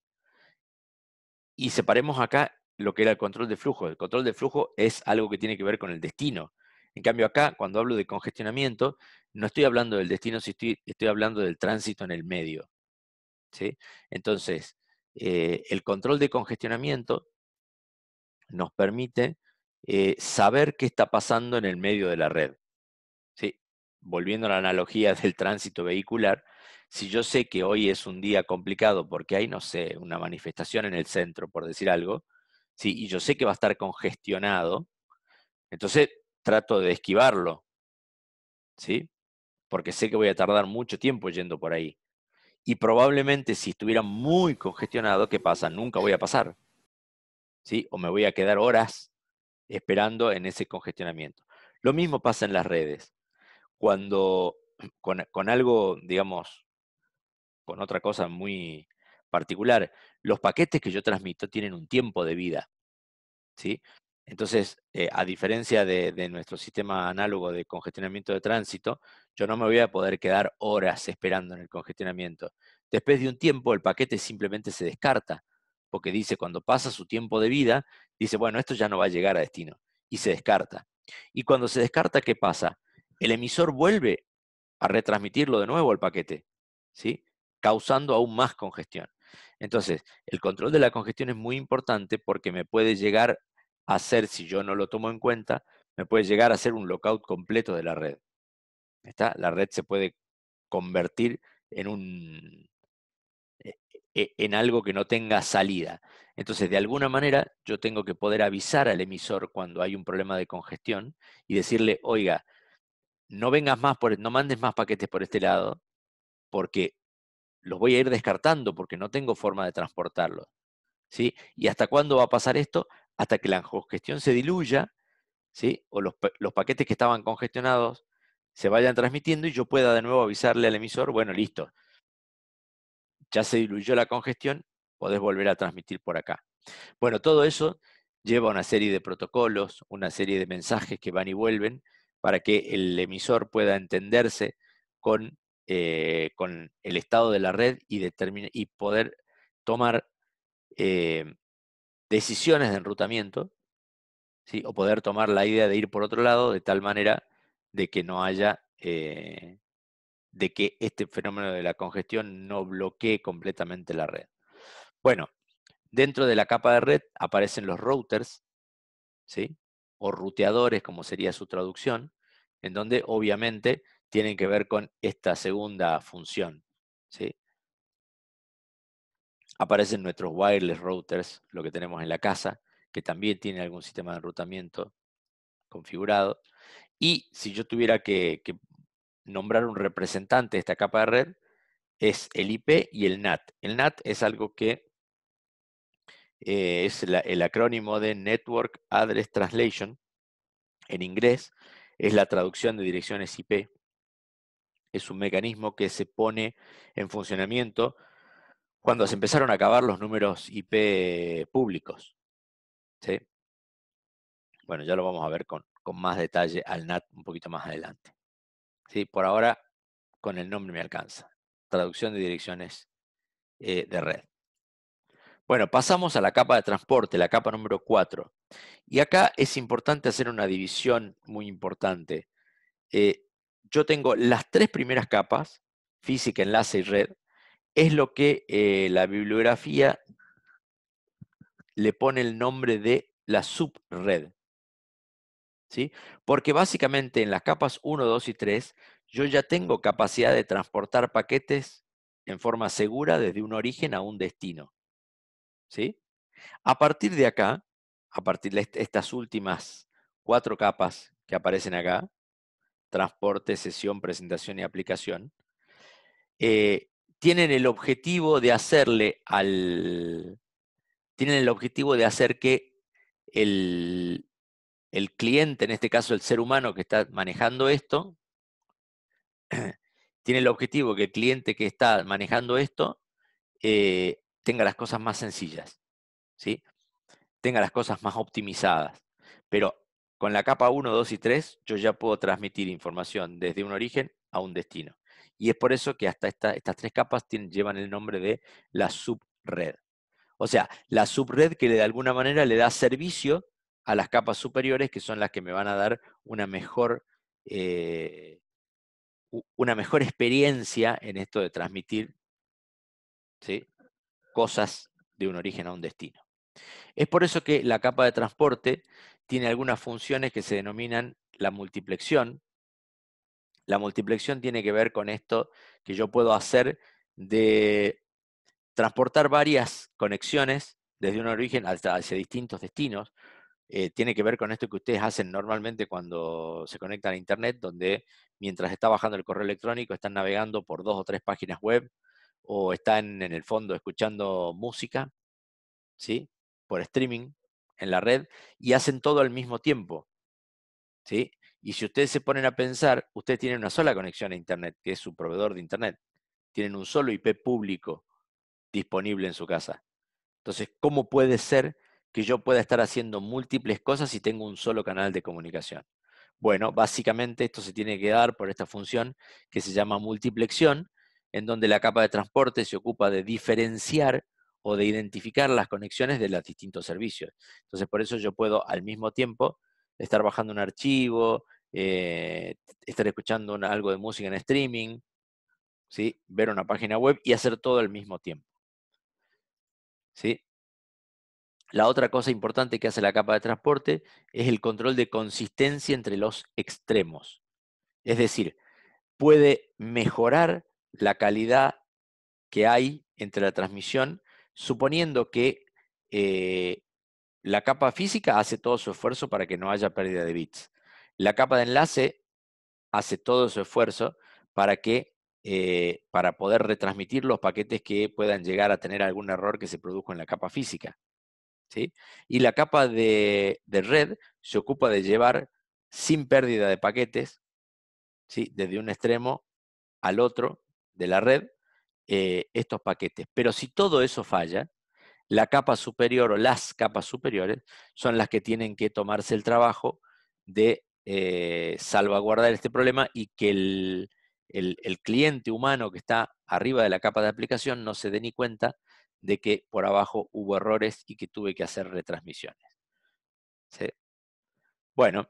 Y separemos acá lo que era el control de flujo. El control de flujo es algo que tiene que ver con el destino. En cambio acá, cuando hablo de congestionamiento, no estoy hablando del destino, estoy hablando del tránsito en el medio, ¿sí? Entonces, el control de congestionamiento nos permite saber qué está pasando en el medio de la red, ¿sí? Volviendo a la analogía del tránsito vehicular, si yo sé que hoy es un día complicado porque hay, no sé, una manifestación en el centro, por decir algo, ¿sí? Y yo sé que va a estar congestionado, entonces trato de esquivarlo, ¿sí? Porque sé que voy a tardar mucho tiempo yendo por ahí. Y probablemente si estuviera muy congestionado, ¿qué pasa? Nunca voy a pasar, ¿sí? O me voy a quedar horas esperando en ese congestionamiento. Lo mismo pasa en las redes. Cuando con algo, digamos, con otra cosa muy particular, los paquetes que yo transmito tienen un tiempo de vida, ¿sí? Entonces, a diferencia de nuestro sistema análogo de congestionamiento de tránsito, yo no me voy a poder quedar horas esperando en el congestionamiento. Después de un tiempo, el paquete simplemente se descarta, porque dice, cuando pasa su tiempo de vida, dice, bueno, esto ya no va a llegar a destino, y se descarta. Y cuando se descarta, ¿qué pasa? El emisor vuelve a retransmitirlo de nuevo al paquete, ¿sí? Causando aún más congestión. Entonces, el control de la congestión es muy importante porque me puede llegar a hacer, si yo no lo tomo en cuenta, me puede llegar a hacer un lockout completo de la red. ¿Está? La red se puede convertir en en algo que no tenga salida. Entonces, de alguna manera, yo tengo que poder avisar al emisor cuando hay un problema de congestión y decirle, oiga, no mandes más paquetes por este lado, porque los voy a ir descartando, porque no tengo forma de transportarlos, ¿sí? ¿Y hasta cuándo va a pasar esto? Hasta que la congestión se diluya, ¿sí? O los paquetes que estaban congestionados se vayan transmitiendo y yo pueda de nuevo avisarle al emisor, bueno, listo, ya se diluyó la congestión, podés volver a transmitir por acá. Bueno, todo eso lleva una serie de protocolos, una serie de mensajes que van y vuelven para que el emisor pueda entenderse con con el estado de la red y poder tomar decisiones de enrutamiento, ¿sí? O poder tomar la idea de ir por otro lado de tal manera de que no haya, de que este fenómeno de la congestión no bloquee completamente la red. Bueno, dentro de la capa de red aparecen los routers, ¿sí? O ruteadores, como sería su traducción, en donde obviamente tienen que ver con esta segunda función, ¿sí? Aparecen nuestros wireless routers, lo que tenemos en la casa, que también tiene algún sistema de enrutamiento configurado. Y si yo tuviera que nombrar un representante de esta capa de red, es el IP y el NAT. El NAT es algo que es el acrónimo de Network Address Translation. En inglés es la traducción de direcciones IP. Es un mecanismo que se pone en funcionamiento cuando se empezaron a acabar los números IP públicos, ¿sí? Bueno, ya lo vamos a ver con más detalle al NAT un poquito más adelante, ¿sí? Por ahora, con el nombre me alcanza. Traducción de direcciones de red. Bueno, pasamos a la capa de transporte, la capa número 4. Y acá es importante hacer una división muy importante. Yo tengo las tres primeras capas, física, enlace y red, es lo que la bibliografía le pone el nombre de la subred, ¿sí? Porque básicamente en las capas 1, 2 y 3, yo ya tengo capacidad de transportar paquetes en forma segura desde un origen a un destino, ¿sí? A partir de acá, a partir de estas últimas 4 capas que aparecen acá, transporte, sesión, presentación y aplicación, eh, tienen el objetivo de tienen el objetivo de hacer que el, el cliente, en este caso el ser humano que está manejando esto, tiene el objetivo que el cliente que está manejando esto tenga las cosas más sencillas, ¿sí? Tenga las cosas más optimizadas. Pero con la capa 1, 2 y 3 yo ya puedo transmitir información desde un origen a un destino. Y es por eso que hasta estas tres capas llevan el nombre de la subred. O sea, la subred que de alguna manera le da servicio a las capas superiores, que son las que me van a dar eh, una mejor experiencia en esto de transmitir, ¿sí?, cosas de un origen a un destino. Es por eso que la capa de transporte tiene algunas funciones que se denominan la multiplexión. La multiplexión tiene que ver con esto que yo puedo hacer de transportar varias conexiones desde un origen hacia distintos destinos. Tiene que ver con esto que ustedes hacen normalmente cuando se conectan a Internet, donde mientras está bajando el correo electrónico están navegando por 2 o 3 páginas web o están en el fondo escuchando música, ¿sí?, por streaming en la red, y hacen todo al mismo tiempo, ¿sí? Y si ustedes se ponen a pensar, ustedes tienen una sola conexión a Internet, que es su proveedor de Internet. Tienen un solo IP público disponible en su casa. Entonces, ¿cómo puede ser que yo pueda estar haciendo múltiples cosas si tengo un solo canal de comunicación? Bueno, básicamente esto se tiene que dar por esta función que se llama multiplexión, en donde la capa de transporte se ocupa de diferenciar o de identificar las conexiones de los distintos servicios. Entonces, por eso yo puedo al mismo tiempo estar bajando un archivo, estar escuchando algo de música en streaming, ¿sí?, ver una página web y hacer todo al mismo tiempo, ¿sí? La otra cosa importante que hace la capa de transporte es el control de consistencia entre los extremos. Es decir, puede mejorar la calidad que hay entre la transmisión, suponiendo que la capa física hace todo su esfuerzo para que no haya pérdida de bits. La capa de enlace hace todo su esfuerzo para para poder retransmitir los paquetes que puedan llegar a tener algún error que se produjo en la capa física, ¿sí? Y la capa de red se ocupa de llevar sin pérdida de paquetes, ¿sí?, desde un extremo al otro de la red, estos paquetes. Pero si todo eso falla, la capa superior o las capas superiores son las que tienen que tomarse el trabajo de salvaguardar este problema y que el cliente humano que está arriba de la capa de aplicación no se dé ni cuenta de que por abajo hubo errores y que tuve que hacer retransmisiones. ¿Sí? Bueno,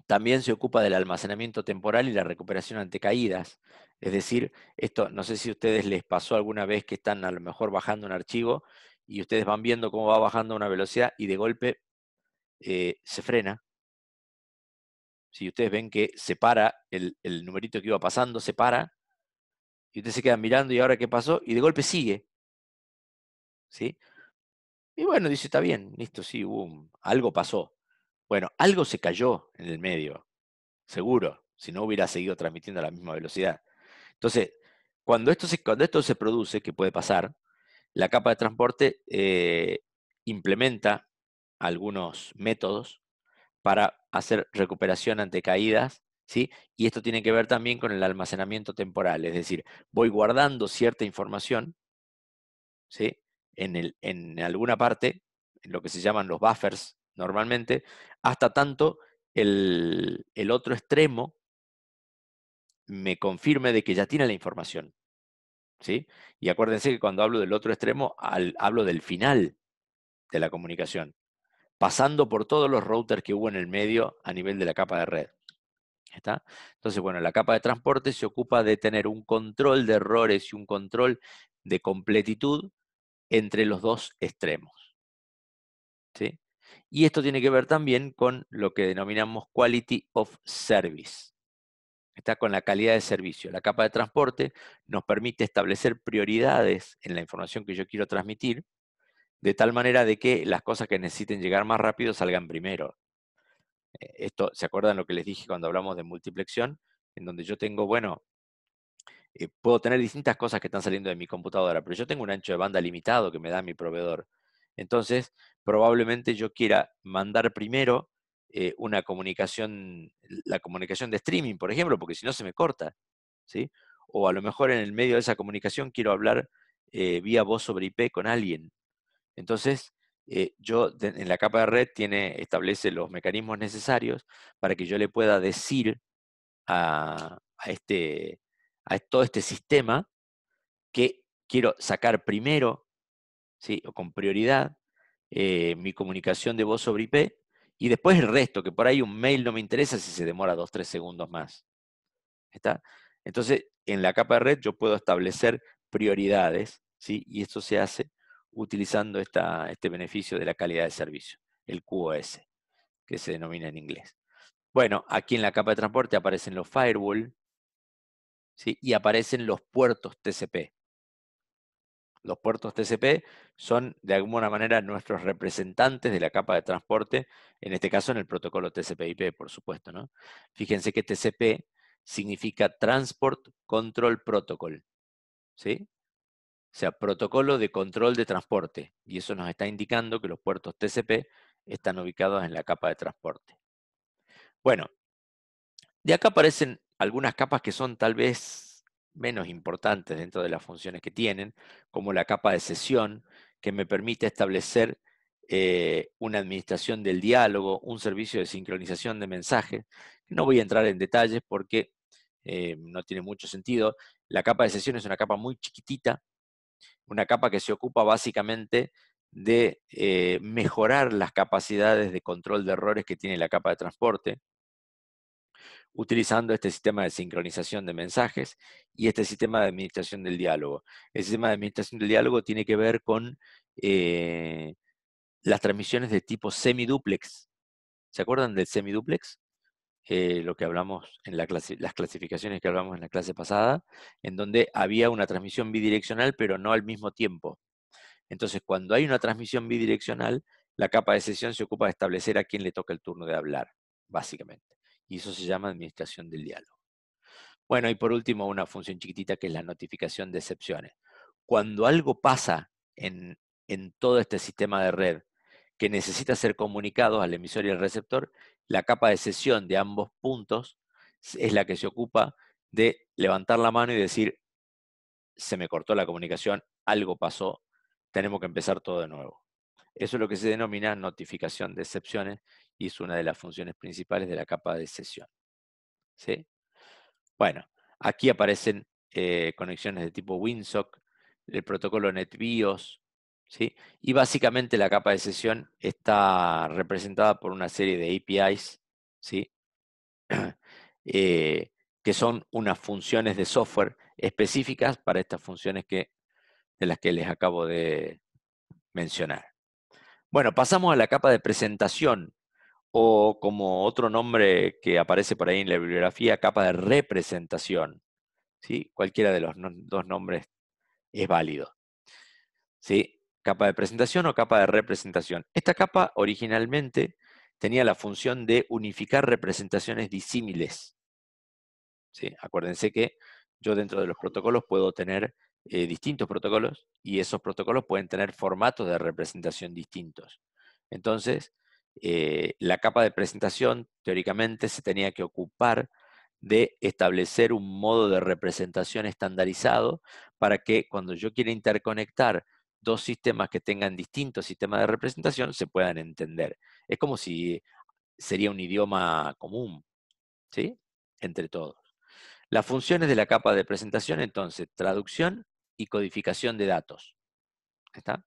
también se ocupa del almacenamiento temporal y la recuperación ante caídas. Es decir, esto no sé si a ustedes les pasó alguna vez que están a lo mejor bajando un archivo y ustedes van viendo cómo va bajando a una velocidad y de golpe se frena. Si ustedes ven que se para, el numerito que iba pasando se para, y ustedes se quedan mirando y ahora qué pasó, y de golpe sigue. ¿Sí? Y bueno, dice, está bien, listo, sí, algo pasó. Bueno, algo se cayó en el medio, seguro, si no hubiera seguido transmitiendo a la misma velocidad. Entonces, cuando esto se produce, que puede pasar, la capa de transporte implementa algunos métodos para hacer recuperación ante caídas, ¿sí? Y esto tiene que ver también con el almacenamiento temporal, es decir, voy guardando cierta información, ¿sí? En alguna parte, en lo que se llaman los buffers normalmente, hasta tanto el otro extremo me confirme de que ya tiene la información, ¿sí? Y acuérdense que cuando hablo del otro extremo, hablo del final de la comunicación, pasando por todos los routers que hubo en el medio a nivel de la capa de red. ¿Está? Entonces, bueno, la capa de transporte se ocupa de tener un control de errores y un control de completitud entre los dos extremos. ¿Sí? Y esto tiene que ver también con lo que denominamos Quality of Service. Está con la calidad de servicio. La capa de transporte nos permite establecer prioridades en la información que yo quiero transmitir, de tal manera de que las cosas que necesiten llegar más rápido salgan primero. Esto, ¿se acuerdan lo que les dije cuando hablamos de multiplexión? En donde yo tengo, bueno, puedo tener distintas cosas que están saliendo de mi computadora, pero yo tengo un ancho de banda limitado que me da mi proveedor. Entonces, probablemente yo quiera mandar primero una comunicación, la comunicación de streaming, por ejemplo, porque si no se me corta, ¿sí? O a lo mejor en el medio de esa comunicación quiero hablar vía voz sobre IP con alguien. Entonces, en la capa de red establece los mecanismos necesarios para que yo le pueda decir a todo este sistema que quiero sacar primero, ¿sí? O con prioridad, mi comunicación de voz sobre IP, y después el resto, que por ahí un mail no me interesa si se demora 2 o 3 segundos más. ¿Está? Entonces, en la capa de red yo puedo establecer prioridades, ¿sí? Y esto se hace utilizando este beneficio de la calidad de servicio, el QoS, que se denomina en inglés. Bueno, aquí en la capa de transporte aparecen los firewall, ¿sí? Y aparecen los puertos TCP. Los puertos TCP son de alguna manera nuestros representantes de la capa de transporte, en este caso en el protocolo TCP/IP, por supuesto, ¿no? Fíjense que TCP significa Transport Control Protocol, ¿sí? O sea, protocolo de control de transporte, y eso nos está indicando que los puertos TCP están ubicados en la capa de transporte. Bueno, de acá aparecen algunas capas que son tal vez menos importantes dentro de las funciones que tienen, como la capa de sesión, que me permite establecer una administración del diálogo, un servicio de sincronización de mensajes. No voy a entrar en detalles porque no tiene mucho sentido. La capa de sesión es una capa muy chiquitita, una capa que se ocupa básicamente de mejorar las capacidades de control de errores que tiene la capa de transporte, utilizando este sistema de sincronización de mensajes y este sistema de administración del diálogo. El sistema de administración del diálogo tiene que ver con las transmisiones de tipo semiduplex. ¿Se acuerdan del semiduplex? Lo que hablamos en las clasificaciones que hablamos en la clase pasada, en donde había una transmisión bidireccional, pero no al mismo tiempo. Entonces, cuando hay una transmisión bidireccional, la capa de sesión se ocupa de establecer a quién le toca el turno de hablar, básicamente. Y eso se llama administración del diálogo. Bueno, y por último, una función chiquitita que es la notificación de excepciones. Cuando algo pasa en todo este sistema de red que necesita ser comunicado al emisor y al receptor, la capa de sesión de ambos puntos es la que se ocupa de levantar la mano y decir, se me cortó la comunicación, algo pasó, tenemos que empezar todo de nuevo. Eso es lo que se denomina notificación de excepciones y es una de las funciones principales de la capa de sesión. ¿Sí? Bueno, Aquí aparecen conexiones de tipo WinSock, el protocolo NetBIOS, ¿sí? Y básicamente la capa de sesión está representada por una serie de APIs, ¿sí? Eh, que son unas funciones de software específicas para estas funciones de las que les acabo de mencionar. Bueno, pasamos a la capa de presentación, o como otro nombre que aparece por ahí en la bibliografía, capa de representación, ¿sí? Cualquiera de los dos nombres es válido, ¿sí? Capa de presentación o capa de representación. Esta capa originalmente tenía la función de unificar representaciones disímiles, ¿sí? Acuérdense que yo dentro de los protocolos puedo tener distintos protocolos y esos protocolos pueden tener formatos de representación distintos. Entonces, la capa de presentación teóricamente se tenía que ocupar de establecer un modo de representación estandarizado para que cuando yo quiera interconectar dos sistemas que tengan distintos sistemas de representación se puedan entender. Es como si sería un idioma común, ¿sí? Entre todos. Las funciones de la capa de presentación, entonces, traducción y codificación de datos. ¿Está?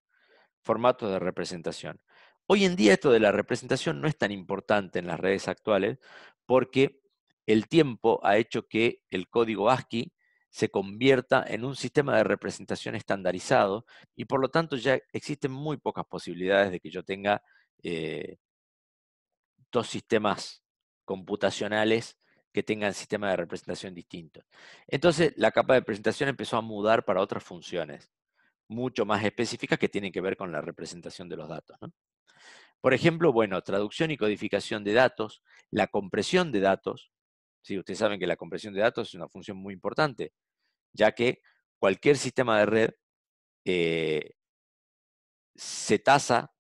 Formatos de representación. Hoy en día esto de la representación no es tan importante en las redes actuales porque el tiempo ha hecho que el código ASCII se convierta en un sistema de representación estandarizado y por lo tanto ya existen muy pocas posibilidades de que yo tenga eh, dos sistemas computacionales que tengan sistemas de representación distintos. Entonces, la capa de presentación empezó a mudar para otras funciones, mucho más específicas que tienen que ver con la representación de los datos, ¿no? Por ejemplo, bueno, traducción y codificación de datos, la compresión de datos. Sí, ustedes saben que la compresión de datos es una función muy importante, ya que cualquier sistema de red eh, se tasa,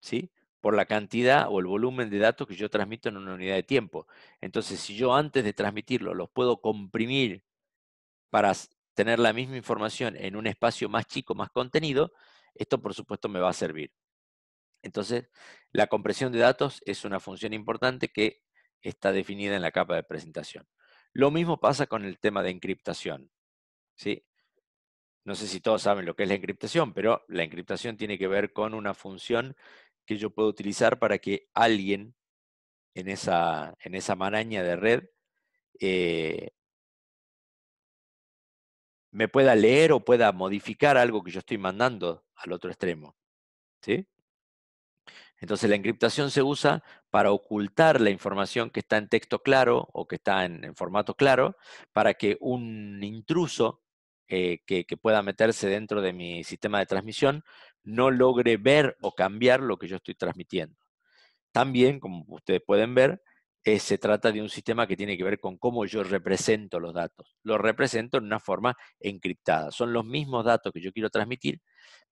¿sí? Por la cantidad o el volumen de datos que yo transmito en una unidad de tiempo. Entonces, si yo antes de transmitirlo los puedo comprimir para tener la misma información en un espacio más chico, más contenido, esto por supuesto me va a servir. Entonces, la compresión de datos es una función importante que está definida en la capa de presentación. Lo mismo pasa con el tema de encriptación, ¿sí? No sé si todos saben lo que es la encriptación, pero la encriptación tiene que ver con una función que yo puedo utilizar para que alguien en esa maraña de red eh, me pueda leer o pueda modificar algo que yo estoy mandando al otro extremo, ¿sí? Entonces la encriptación se usa para ocultar la información que está en texto claro o que está en formato claro, para que un intruso que pueda meterse dentro de mi sistema de transmisión no logre ver o cambiar lo que yo estoy transmitiendo. También, como ustedes pueden ver, se trata de un sistema que tiene que ver con cómo yo represento los datos. Los represento en una forma encriptada. Son los mismos datos que yo quiero transmitir,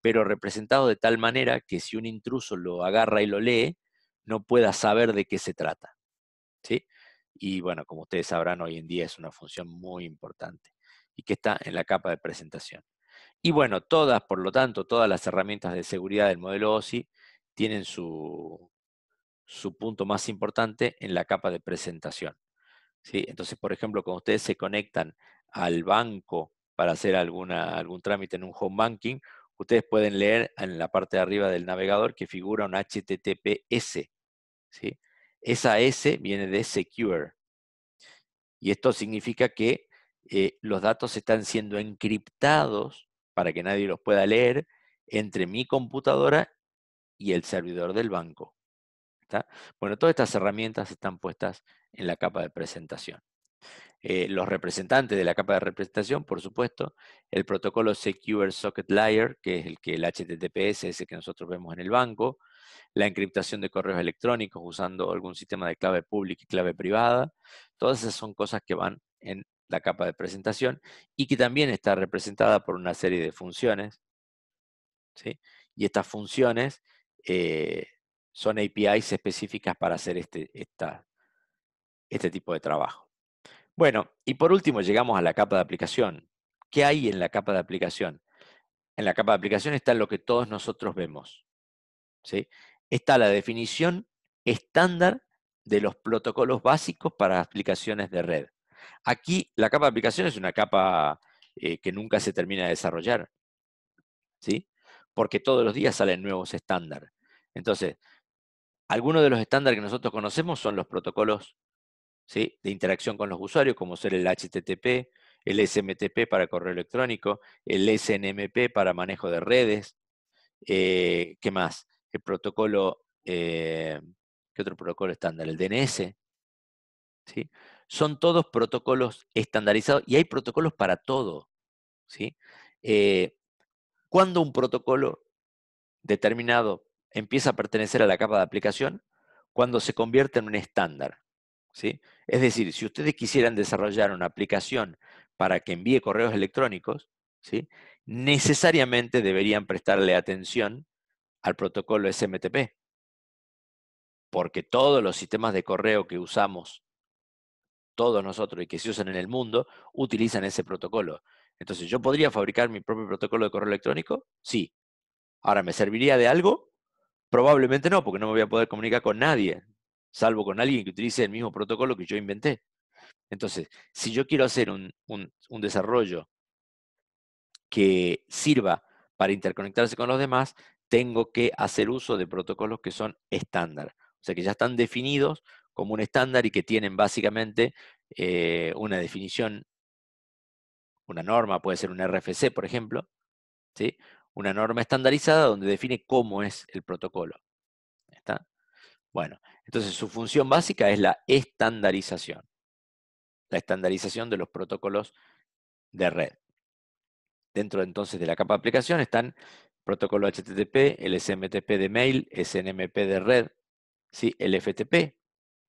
pero representados de tal manera que si un intruso lo agarra y lo lee, no pueda saber de qué se trata, ¿sí? Y bueno, como ustedes sabrán, hoy en día es una función muy importante y que está en la capa de presentación. Y bueno, todas, por lo tanto, todas las herramientas de seguridad del modelo OSI tienen su punto más importante en la capa de presentación, ¿sí? Entonces, por ejemplo, cuando ustedes se conectan al banco para hacer algún trámite en un home banking, ustedes pueden leer en la parte de arriba del navegador que figura un HTTPS, ¿sí? Esa S viene de Secure, y esto significa que los datos están siendo encriptados para que nadie los pueda leer entre mi computadora y el servidor del banco. ¿Está? Bueno, todas estas herramientas están puestas en la capa de presentación. Los representantes de la capa de representación, por supuesto, el protocolo Secure Socket Layer, que es el HTTPS, ese que nosotros vemos en el banco, la encriptación de correos electrónicos usando algún sistema de clave pública y clave privada, todas esas son cosas que van en la capa de presentación y que también está representada por una serie de funciones, ¿sí? Y estas funciones eh, son APIs específicas para hacer este tipo de trabajo. Bueno, y por último llegamos a la capa de aplicación. ¿Qué hay en la capa de aplicación? En la capa de aplicación está lo que todos nosotros vemos, ¿sí? Está la definición estándar de los protocolos básicos para aplicaciones de red. Aquí la capa de aplicación es una capa que nunca se termina de desarrollar, ¿sí? Porque todos los días salen nuevos estándares. Entonces, algunos de los estándares que nosotros conocemos son los protocolos, ¿sí?, de interacción con los usuarios, como ser el HTTP, el SMTP para correo electrónico, el SNMP para manejo de redes. ¿Qué más? El protocolo, ¿qué otro protocolo estándar? El DNS, ¿sí? Son todos protocolos estandarizados y hay protocolos para todo, ¿sí? Cuando un protocolo determinado empieza a pertenecer a la capa de aplicación, cuando se convierte en un estándar, ¿sí? Es decir, si ustedes quisieran desarrollar una aplicación para que envíe correos electrónicos, ¿sí?, necesariamente deberían prestarle atención al protocolo SMTP, porque todos los sistemas de correo que usamos todos nosotros y que se usan en el mundo utilizan ese protocolo. Entonces, ¿yo podría fabricar mi propio protocolo de correo electrónico? Sí. Ahora, ¿me serviría de algo? Probablemente no, porque no me voy a poder comunicar con nadie, salvo con alguien que utilice el mismo protocolo que yo inventé. Entonces, si yo quiero hacer un desarrollo que sirva para interconectarse con los demás, tengo que hacer uso de protocolos que son estándar. O sea, que ya están definidos como un estándar y que tienen básicamente una definición, una norma, puede ser un RFC, por ejemplo, ¿sí?, una norma estandarizada donde define cómo es el protocolo. ¿Está? Bueno, entonces su función básica es la estandarización de los protocolos de red. Dentro entonces de la capa de aplicación están protocolo HTTP, el SMTP de mail, SNMP de red, ¿sí?, el FTP,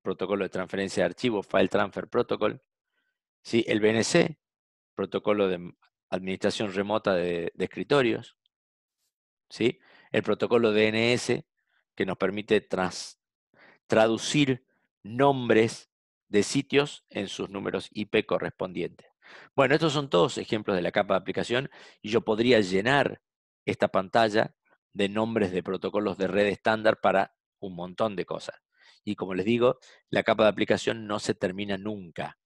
protocolo de transferencia de archivos, File Transfer Protocol, ¿sí?, el BNC, protocolo de administración remota de escritorios, ¿sí?, el protocolo DNS, que nos permite traducir nombres de sitios en sus números IP correspondientes. Bueno, estos son todos ejemplos de la capa de aplicación y yo podría llenar esta pantalla de nombres de protocolos de red estándar para un montón de cosas. Y como les digo, la capa de aplicación no se termina nunca,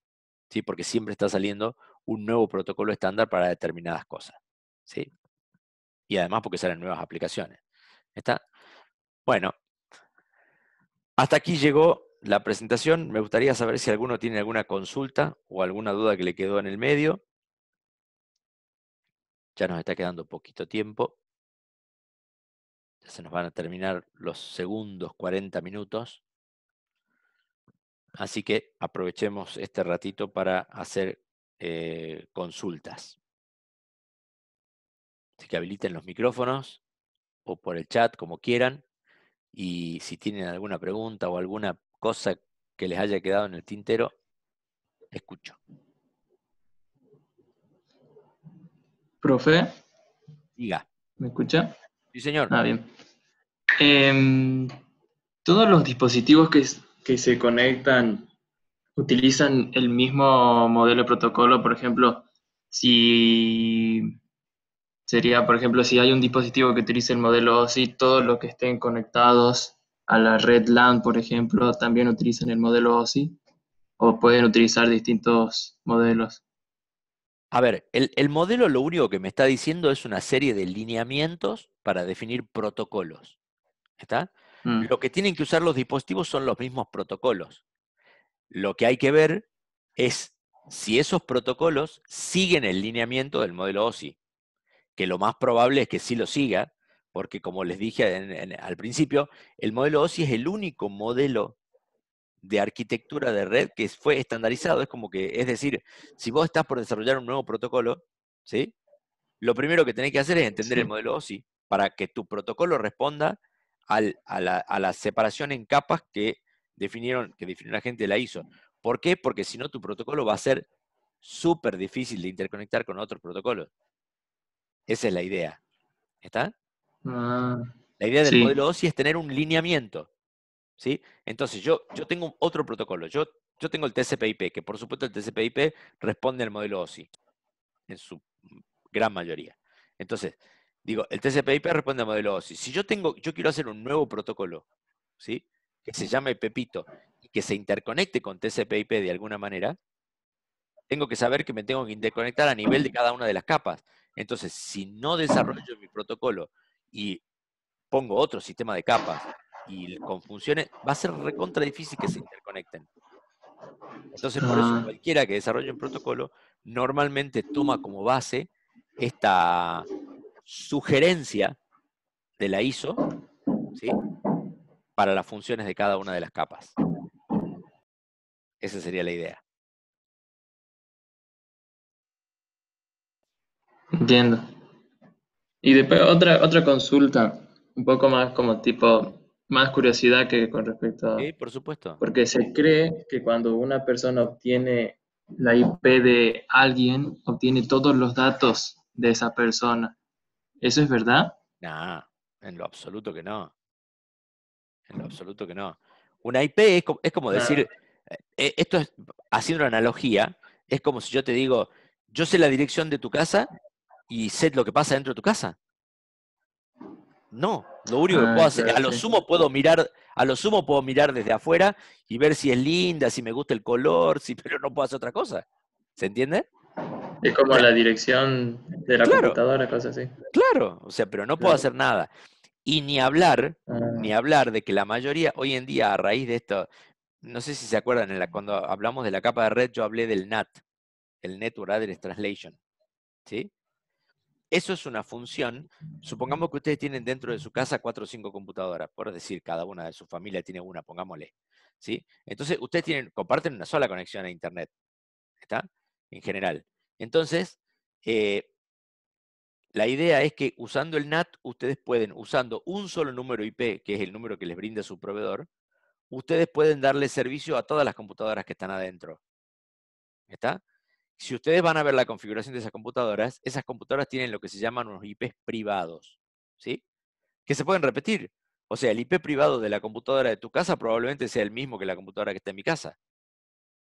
¿sí?, porque siempre está saliendo un nuevo protocolo estándar para determinadas cosas, ¿sí? Y además porque salen nuevas aplicaciones. ¿Está? Bueno, hasta aquí llegó la presentación. Me gustaría saber si alguno tiene alguna consulta o alguna duda que le quedó en el medio. Ya nos está quedando poquito tiempo. Ya se nos van a terminar los segundos 40 minutos. Así que aprovechemos este ratito para hacer consultas. Así que habiliten los micrófonos o por el chat, como quieran. Y si tienen alguna pregunta o alguna cosa que les haya quedado en el tintero, escucho. Profe, Diga. ¿me escucha? Sí, señor. Ah, bien. Em, ¿Todos los dispositivos que se conectan utilizan el mismo modelo de protocolo? Por ejemplo, si sería, por ejemplo, si hay un dispositivo que utilice el modelo OSI, todos los que estén conectados a la red LAN, por ejemplo, también utilizan el modelo OSI, o pueden utilizar distintos modelos. A ver, el modelo lo único que me está diciendo es una serie de lineamientos para definir protocolos. ¿Está? Mm, Lo que tienen que usar los dispositivos son los mismos protocolos. Lo que hay que ver es si esos protocolos siguen el lineamiento del modelo OSI, que lo más probable es que sí lo siga, porque como les dije al principio, el modelo OSI es el único modelo de arquitectura de red que fue estandarizado. Es como que, es decir, si vos estás por desarrollar un nuevo protocolo, ¿sí?, lo primero que tenés que hacer es entender el sí. modelo OSI para que tu protocolo responda a la separación en capas que definió la gente de la ISO. ¿Por qué? Porque si no, tu protocolo va a ser súper difícil de interconectar con otros protocolos. Esa es la idea. ¿Está? Ah, La idea del sí, modelo OSI es tener un lineamiento, ¿sí? Entonces, yo tengo otro protocolo. Yo tengo el TCP/IP, que por supuesto el TCP/IP responde al modelo OSI en su gran mayoría. Entonces, digo, el TCP/IP responde al modelo OSI. Si yo quiero hacer un nuevo protocolo, ¿sí?, que se llame Pepito y que se interconecte con TCP/IP de alguna manera, tengo que saber que me tengo que interconectar a nivel de cada una de las capas. Entonces, si no desarrollo mi protocolo y pongo otro sistema de capas y con funciones, va a ser recontra difícil que se interconecten. Entonces, por eso Ah, cualquiera que desarrolle un protocolo normalmente toma como base esta sugerencia de la ISO, ¿sí? Para las funciones de cada una de las capas. Esa sería la idea. entiendo. Y después otra consulta, un poco más como tipo, más curiosidad que con respecto Sí, a... por supuesto. Porque se cree que cuando una persona obtiene la IP de alguien, obtiene todos los datos de esa persona. ¿Eso es verdad? Nah, en lo absoluto que no. En lo absoluto que no. Una IP es como Ah, decir, esto es, haciendo una analogía, es como si yo te digo, yo sé la dirección de tu casa y sé lo que pasa dentro de tu casa. No, lo único que puedo hacer, claro, sí. a lo sumo puedo mirar desde afuera y ver si es linda, si me gusta el color, si, pero no puedo hacer otra cosa. ¿Se entiende? Es O como sea, la dirección de la claro, computadora, cosas así. claro, o sea, pero no puedo Claro. hacer nada. Y ni Ah, hablar de que la mayoría hoy en día a raíz de esto, no sé si se acuerdan, cuando hablamos de la capa de red yo hablé del NAT, el Network Address Translation, ¿sí? Eso es una función, supongamos que ustedes tienen dentro de su casa 4 o 5 computadoras, por decir, cada una de su familia tiene una, pongámosle, ¿sí? Entonces, ustedes comparten una sola conexión a Internet, ¿está? En general. Entonces, eh, la idea es que usando el NAT, ustedes pueden, usando un solo número IP, que es el número que les brinda su proveedor, ustedes pueden darle servicio a todas las computadoras que están adentro, ¿está? Si ustedes van a ver la configuración de esas computadoras tienen lo que se llaman unos IPs privados, ¿sí? Que se pueden repetir. O sea, el IP privado de la computadora de tu casa probablemente sea el mismo que la computadora que está en mi casa,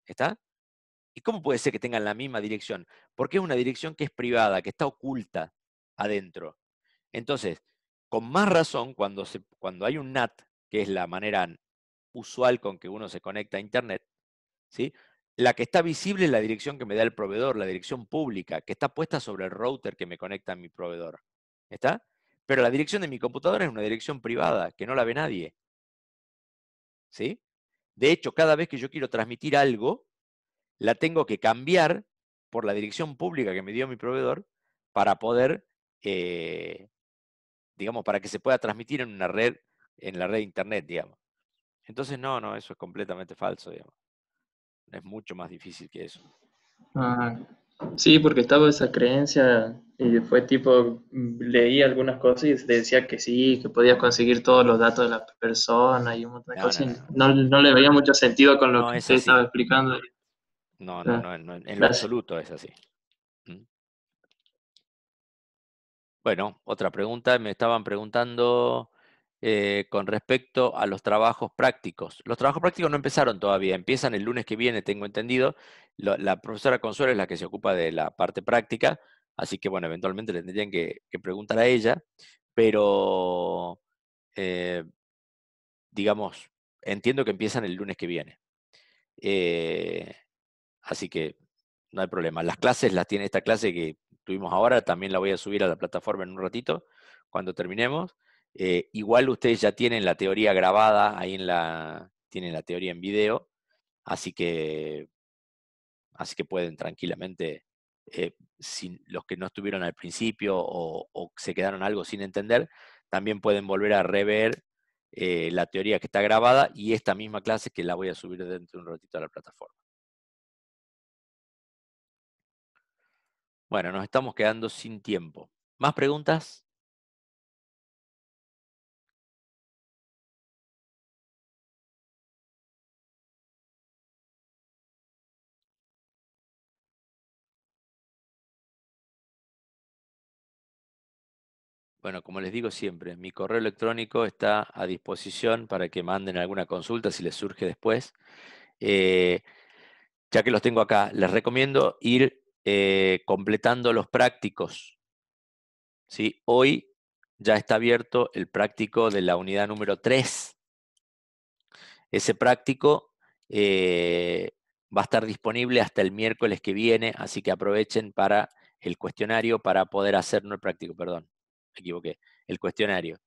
¿está? ¿Y cómo puede ser que tengan la misma dirección? Porque es una dirección que es privada, que está oculta adentro. Entonces, con más razón, cuando hay un NAT, que es la manera usual con que uno se conecta a Internet, ¿sí? La que está visible es la dirección que me da el proveedor, la dirección pública, que está puesta sobre el router que me conecta a mi proveedor. ¿Está? Pero la dirección de mi computadora es una dirección privada, que no la ve nadie. ¿Sí? De hecho, cada vez que yo quiero transmitir algo, la tengo que cambiar por la dirección pública que me dio mi proveedor para poder, eh, digamos, para que se pueda transmitir en una red, en la red de Internet, digamos. Entonces, no, eso es completamente falso, digamos. Es mucho más difícil que eso. ah, sí, porque estaba esa creencia y después tipo leí algunas cosas y decía que sí, que podías conseguir todos los datos de la persona y un montón de No, no, cosas no, y no. no le veía mucho sentido con lo No que es usted así. estaba explicando. No, no, Ah, no, en lo gracias. absoluto es así. ¿Mm? Bueno, otra pregunta, me estaban preguntando con respecto a los trabajos prácticos. Los trabajos prácticos no empezaron todavía, empiezan el lunes que viene, tengo entendido. La profesora Consuelo es la que se ocupa de la parte práctica, así que bueno, eventualmente le tendrían que preguntar a ella, pero eh, digamos, entiendo que empiezan el lunes que viene. Eh, Así que no hay problema. Las clases las tiene esta clase que tuvimos ahora, también la voy a subir a la plataforma en un ratito, cuando terminemos. Igual ustedes ya tienen la teoría grabada, tienen la teoría en video, así que, así que pueden tranquilamente, los que no estuvieron al principio o se quedaron algo sin entender, también pueden volver a rever la teoría que está grabada y esta misma clase que la voy a subir dentro de un ratito a la plataforma. Bueno, nos estamos quedando sin tiempo. ¿Más preguntas? Bueno, como les digo siempre, mi correo electrónico está a disposición para que manden alguna consulta si les surge después. Eh, ya que los tengo acá, les recomiendo ir completando los prácticos. ¿Sí? Hoy ya está abierto el práctico de la unidad número 3. Ese práctico, eh, va a estar disponible hasta el miércoles que viene, así que aprovechen para el cuestionario para poder hacer, no el práctico, perdón, me equivoqué, el cuestionario.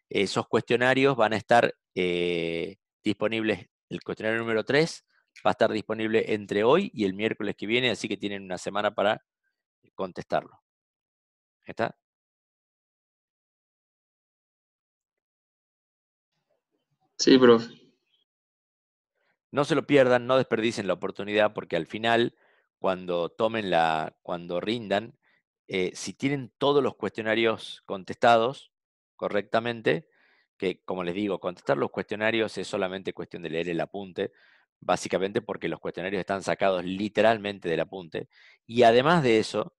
Esos cuestionarios van a estar disponibles, el cuestionario número 3 va a estar disponible entre hoy y el miércoles que viene, así que tienen una semana para contestarlo. ¿Está? Sí, profe. No se lo pierdan, no desperdicien la oportunidad, porque al final, cuando rindan, si tienen todos los cuestionarios contestados correctamente, que como les digo, contestar los cuestionarios es solamente cuestión de leer el apunte, básicamente porque los cuestionarios están sacados literalmente del apunte, y además de eso,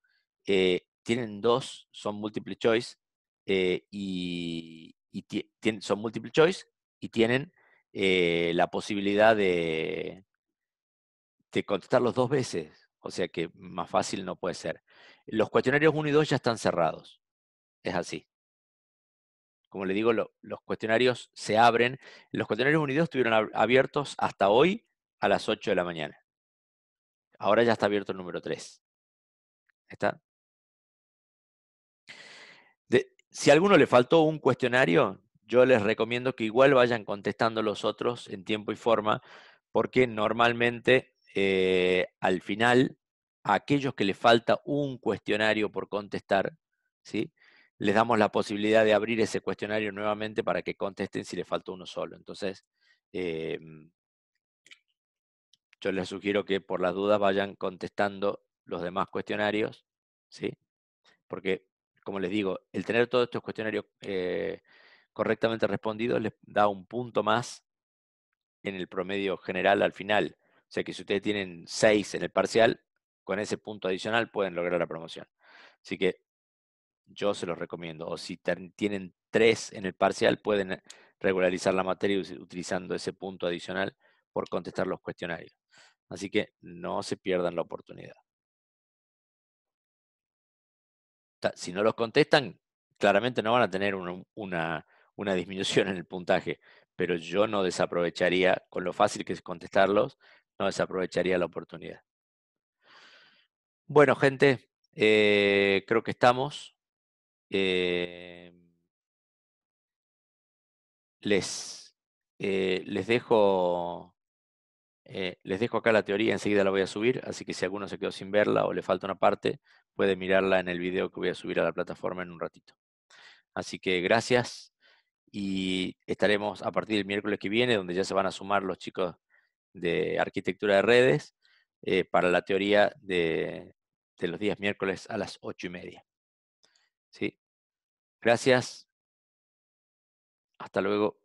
tienen dos, son multiple choice, son multiple choice y tienen la posibilidad de contestarlos 2 veces, o sea que más fácil no puede ser. Los cuestionarios 1 y 2 ya están cerrados, es así. Como le digo, los cuestionarios se abren. Los cuestionarios 1 y 2 estuvieron abiertos hasta hoy a las 8 de la mañana. Ahora ya está abierto el número 3. ¿Está? Si a alguno le faltó un cuestionario, yo les recomiendo que igual vayan contestando los otros en tiempo y forma, porque normalmente al final, a aquellos que les falta un cuestionario por contestar, ¿sí? Les damos la posibilidad de abrir ese cuestionario nuevamente para que contesten si les falta uno solo. Entonces, eh, yo les sugiero que por las dudas vayan contestando los demás cuestionarios, ¿sí? Porque, como les digo, el tener todos estos cuestionarios correctamente respondidos les da un punto más en el promedio general al final. O sea que si ustedes tienen 6 en el parcial, con ese punto adicional pueden lograr la promoción. Así que yo se los recomiendo. O si tienen 3 en el parcial, pueden regularizar la materia utilizando ese punto adicional por contestar los cuestionarios. Así que no se pierdan la oportunidad. Si no los contestan, claramente no van a tener una disminución en el puntaje, pero yo no desaprovecharía, con lo fácil que es contestarlos, no desaprovecharía la oportunidad. Bueno, gente, creo que estamos. Eh, les, les dejo les dejo acá la teoría, enseguida la voy a subir, así que si alguno se quedó sin verla o le falta una parte, puede mirarla en el video que voy a subir a la plataforma en un ratito. Así que gracias y estaremos a partir del miércoles que viene, donde ya se van a sumar los chicos de arquitectura de redes para la teoría de los días miércoles a las 8:30. ¿Sí? Gracias. Hasta luego.